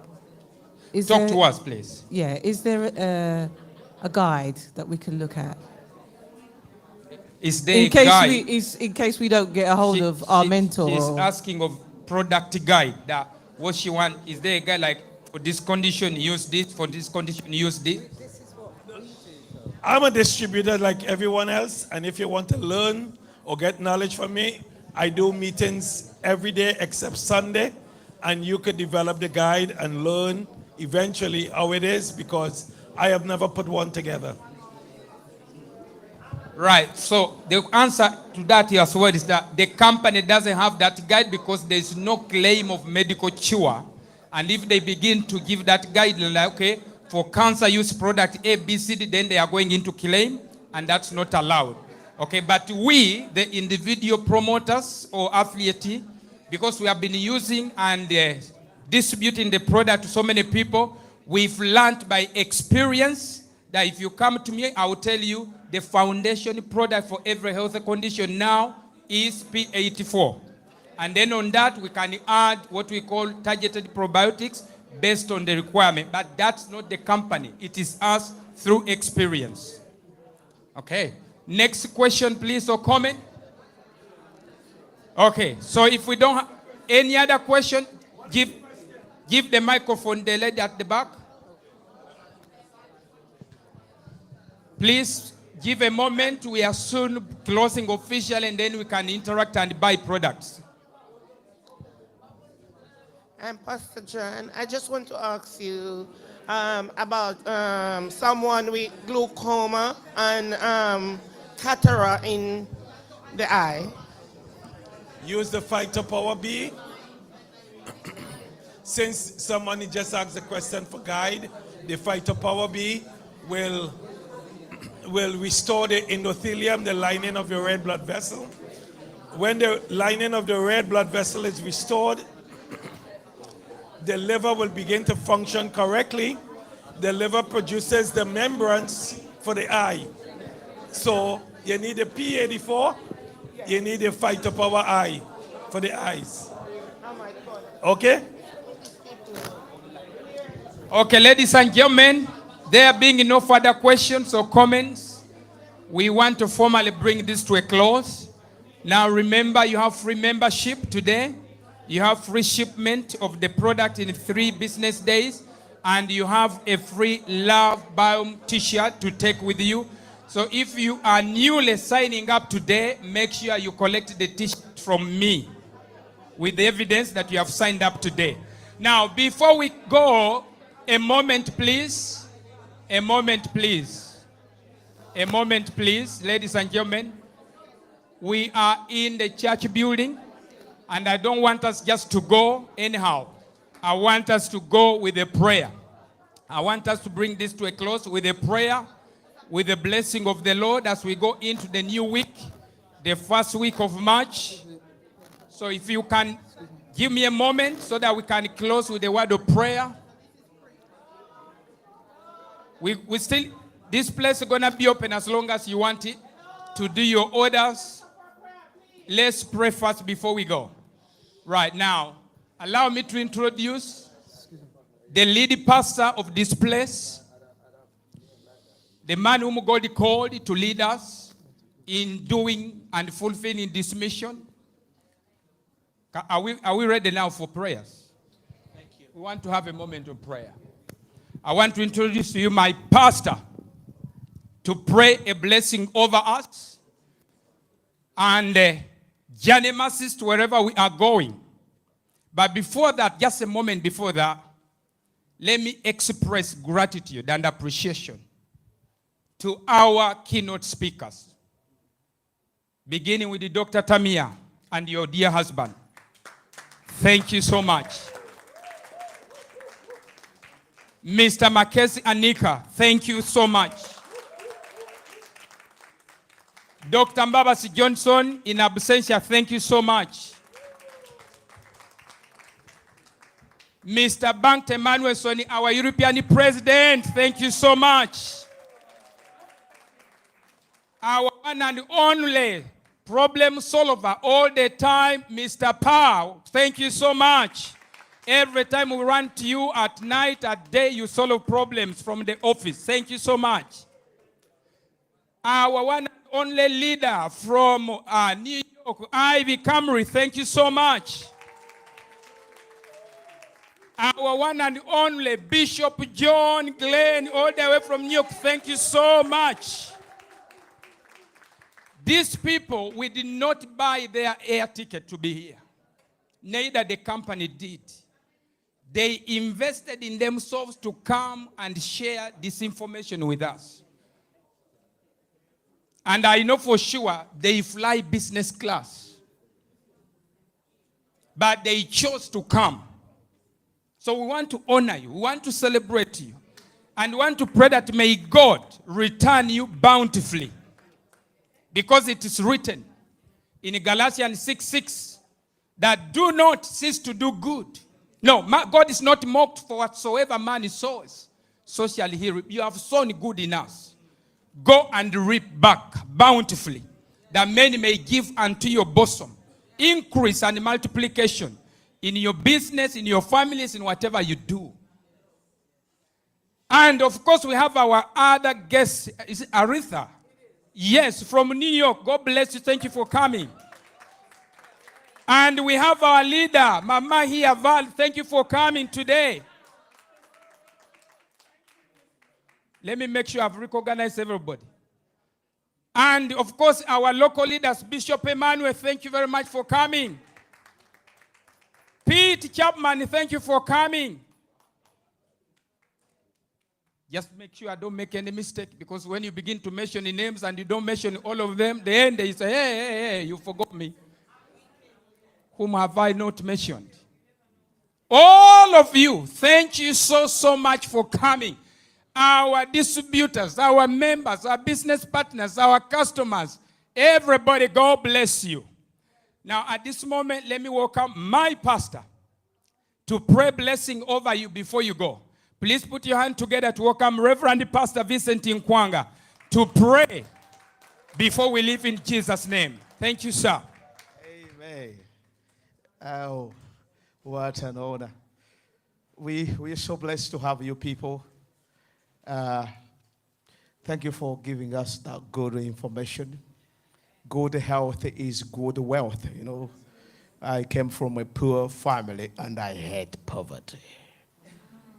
is Talk there, to us, please. Yeah, is there a guide that we can look at? Is there a guide? In case we don't get a hold of our mentor. She's or- asking of product guide. That what she want. Is there a guide like for this condition use this, for this condition use this? I'm a distributor like everyone else, and if you want to learn or get knowledge from me, I do meetings every day except Sunday, and you could develop the guide and learn eventually how it is, because I have never put one together. Right. So the answer to that as well is that the company doesn't have that guide because there is no claim of medical cure. And if they begin to give that guide, like, okay, for cancer use product A, B, C, D, then they are going into claim, and that's not allowed. Okay, but we, the individual promoters or affiliate, because we have been using and distributing the product to so many people, we've learned by experience that if you come to me, I will tell you the foundation product for every health condition now is P84. And then on that, we can add what we call targeted probiotics based on the requirement. But that's not the company. It is us through experience. Okay. Next question, please, or comment. Okay. So if we don't have any other question, give the microphone to the lady at the back. Please give a moment. We are soon closing officially, and then we can interact and buy products. Pastor John, I just want to ask you about someone with glaucoma and cataract in the eye. Use the Phytopower B. Since somebody just asked the question for guide, the Phytopower B will restore the endothelium, the lining of your red blood vessel. When the lining of the red blood vessel is restored, the liver will begin to function correctly. The liver produces the membranes for the eye. So you need a P84, you need a Phytopower eye for the eyes. Okay? Okay, ladies and gentlemen, there being no further questions or comments, we want to formally bring this to a close. Now remember, you have free membership today. You have free shipment of the product in 3 business days, and you have a free Love Biome t-shirt to take with you. So if you are newly signing up today, make sure you collect the t-shirt from me with the evidence that you have signed up today. Now, before we go, a moment, please. A moment, please. A moment, please, ladies and gentlemen. We are in the church building. And I don't want us just to go anyhow. I want us to go with a prayer. I want us to bring this to a close with a prayer, with the blessing of the Lord as we go into the new week, the first week of March. So if you can give me a moment so that we can close with a word of prayer. We still, this place is going to be open as long as you want it to do your orders. Let's pray first before we go. Right now, allow me to introduce the lead pastor of this place, the man whom God called to lead us in doing and fulfilling this mission. Are we ready now for prayers? Thank you. We want to have a moment of prayer. I want to introduce to you my pastor to pray a blessing over us and journey mercies to wherever we are going. But before that, just a moment before that, let me express gratitude and appreciation to our keynote speakers, beginning with the Dr. Tamia and your dear husband. Thank you so much. Mr. Makesi Anika, thank you so much. Dr. Mbabasi Johnson, in absentia, thank you so much. Mr. Bank Emmanuel Soni, our European president, thank you so much. Our one and only problem solver all the time, Mr. Pau, thank you so much. Every time we run to you at night, at day, you solve problems from the office. Thank you so much. Our one and only leader from New York, Ivy Camry, thank you so much. Our one and only Bishop John Glenn, all the way from New York, thank you so much. These people, we did not buy their air ticket to be here. Neither the company did. They invested in themselves to come and share this information with us. And I know for sure they fly business class. But they chose to come. So we want to honor you. We want to celebrate you. And we want to pray that may God return you bountifully. Because it is written in Galatians 6:6 that do not cease to do good. No, God is not mocked, for whatsoever man sows, so shall he reap. You have sown good in us. Go and reap back bountifully, that many may give unto your bosom. Increase and multiplication in your business, in your families, in whatever you do. And of course, we have our other guest, is it Aretha? Yes, from New York. God bless you. Thank you for coming. And we have our leader, Mama Hiaval. Thank you for coming today. Let me make sure I've recognized everybody. And of course, our local leaders, Bishop Emmanuel, thank you very much for coming. Pete Chapman, thank you for coming. Just make sure I don't make any mistake, because when you begin to mention the names and you don't mention all of them, the end you say, hey, you forgot me. Whom have I not mentioned? All of you, thank you so much for coming. Our distributors, our members, our business partners, our customers, everybody, God bless you. Now, at this moment, let me welcome my pastor to pray blessing over you before you go. Please put your hand together to welcome Reverend Pastor Vincent Nkwanga to pray before we leave in Jesus' name. Thank you, sir. Amen. Oh, what an honor. We are so blessed to have you people. Thank you for giving us that good information. Good health is good wealth, you know. I came from a poor family and I hate poverty.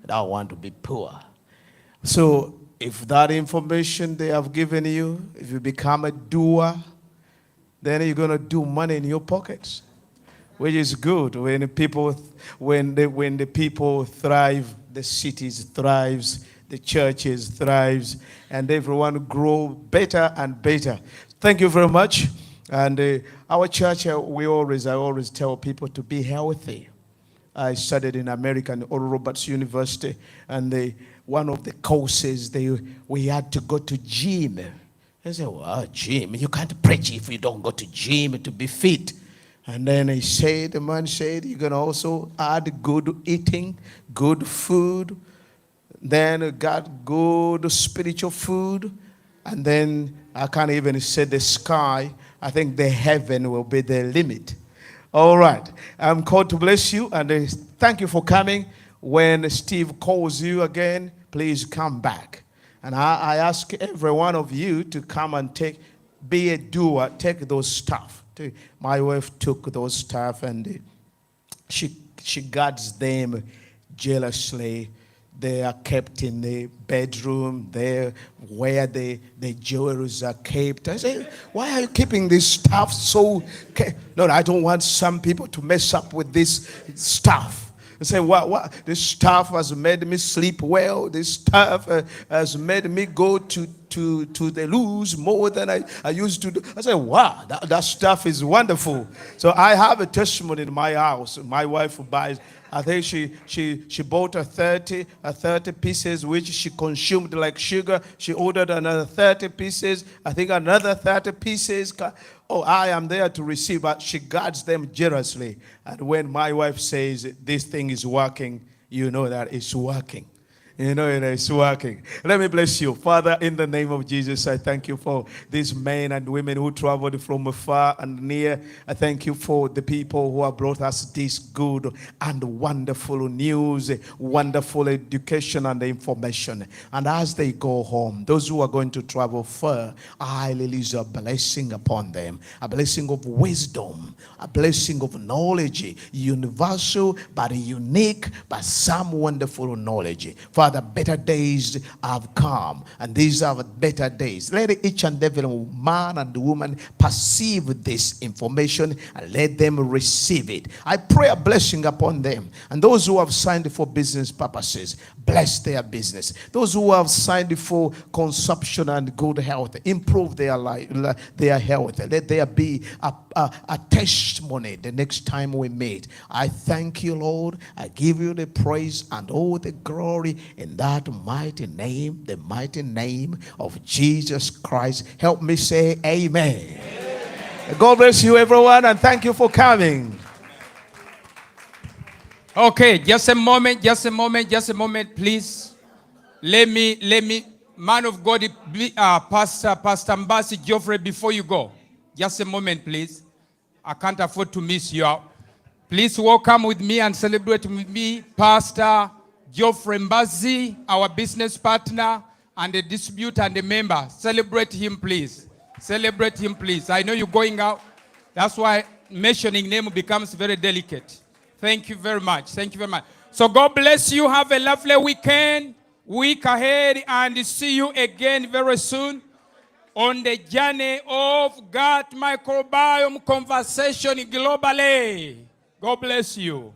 I don't want to be poor. So if that information they have given you, if you become a doer, then you're going to do money in your pockets, which is good. When the people thrive, the cities thrives, the churches thrives, and everyone grow better and better. Thank you very much. And our church, I always tell people to be healthy. I studied in American Oral Roberts University, and one of the courses we had to go to gym. I said, well, gym, you can't preach if you don't go to gym to be fit. And then the man said, you're going to also add good eating, good food. Then got good spiritual food. And then I can't even say the sky. I think the heaven will be the limit. All right. I'm called to bless you, and thank you for coming. When Steve calls you again, please come back. And I ask every one of you to come and be a doer, take those stuff. My wife took those stuff, and she guards them jealously. They are kept in the bedroom there where the jewelries are kept. I say, why are you keeping this stuff so? No, I don't want some people to mess up with this stuff. I say, what? This stuff has made me sleep well. This stuff has made me go to the loos more than I used to do. I say, wow, that stuff is wonderful. So I have a testimony in my house. My wife buys. I think she bought 30 pieces, which she consumed like sugar. She ordered another 30 pieces. I think another 30 pieces. Oh, I am there to receive, but she guards them jealously. And when my wife says this thing is working, you know that it's working. It's working. Let me bless you. Father, in the name of Jesus, I thank you for these men and women who traveled from far and near. I thank you for the people who have brought us this good and wonderful news, wonderful education and information. And as they go home, those who are going to travel far, I release a blessing upon them, a blessing of wisdom, a blessing of knowledge, universal but unique, but some wonderful knowledge. Father, better days have come, and these are better days. Let each and every man and woman perceive this information and let them receive it. I pray a blessing upon them, and those who have signed for business purposes, bless their business. Those who have signed for consumption and good health, improve their life, their health. Let there be a testimony the next time we meet. I thank you, Lord. I give you the praise and all the glory in that mighty name, the mighty name of Jesus Christ. Help me say amen. Amen. God bless you, everyone, and thank you for coming. Okay, just a moment, please. Let me, man of God, Pastor Mbasi Geoffrey, before you go. Just a moment, please. I can't afford to miss you out. Please welcome with me and celebrate with me Pastor Geoffrey Mbasi, our business partner and the distributor and the member. Celebrate him, please. Celebrate him, please. I know you're going out. That's why mentioning name becomes very delicate. Thank you very much. Thank you very much. So God bless you. Have a lovely week ahead, and see you again very soon on the journey of gut microbiome conversation globally. God bless you.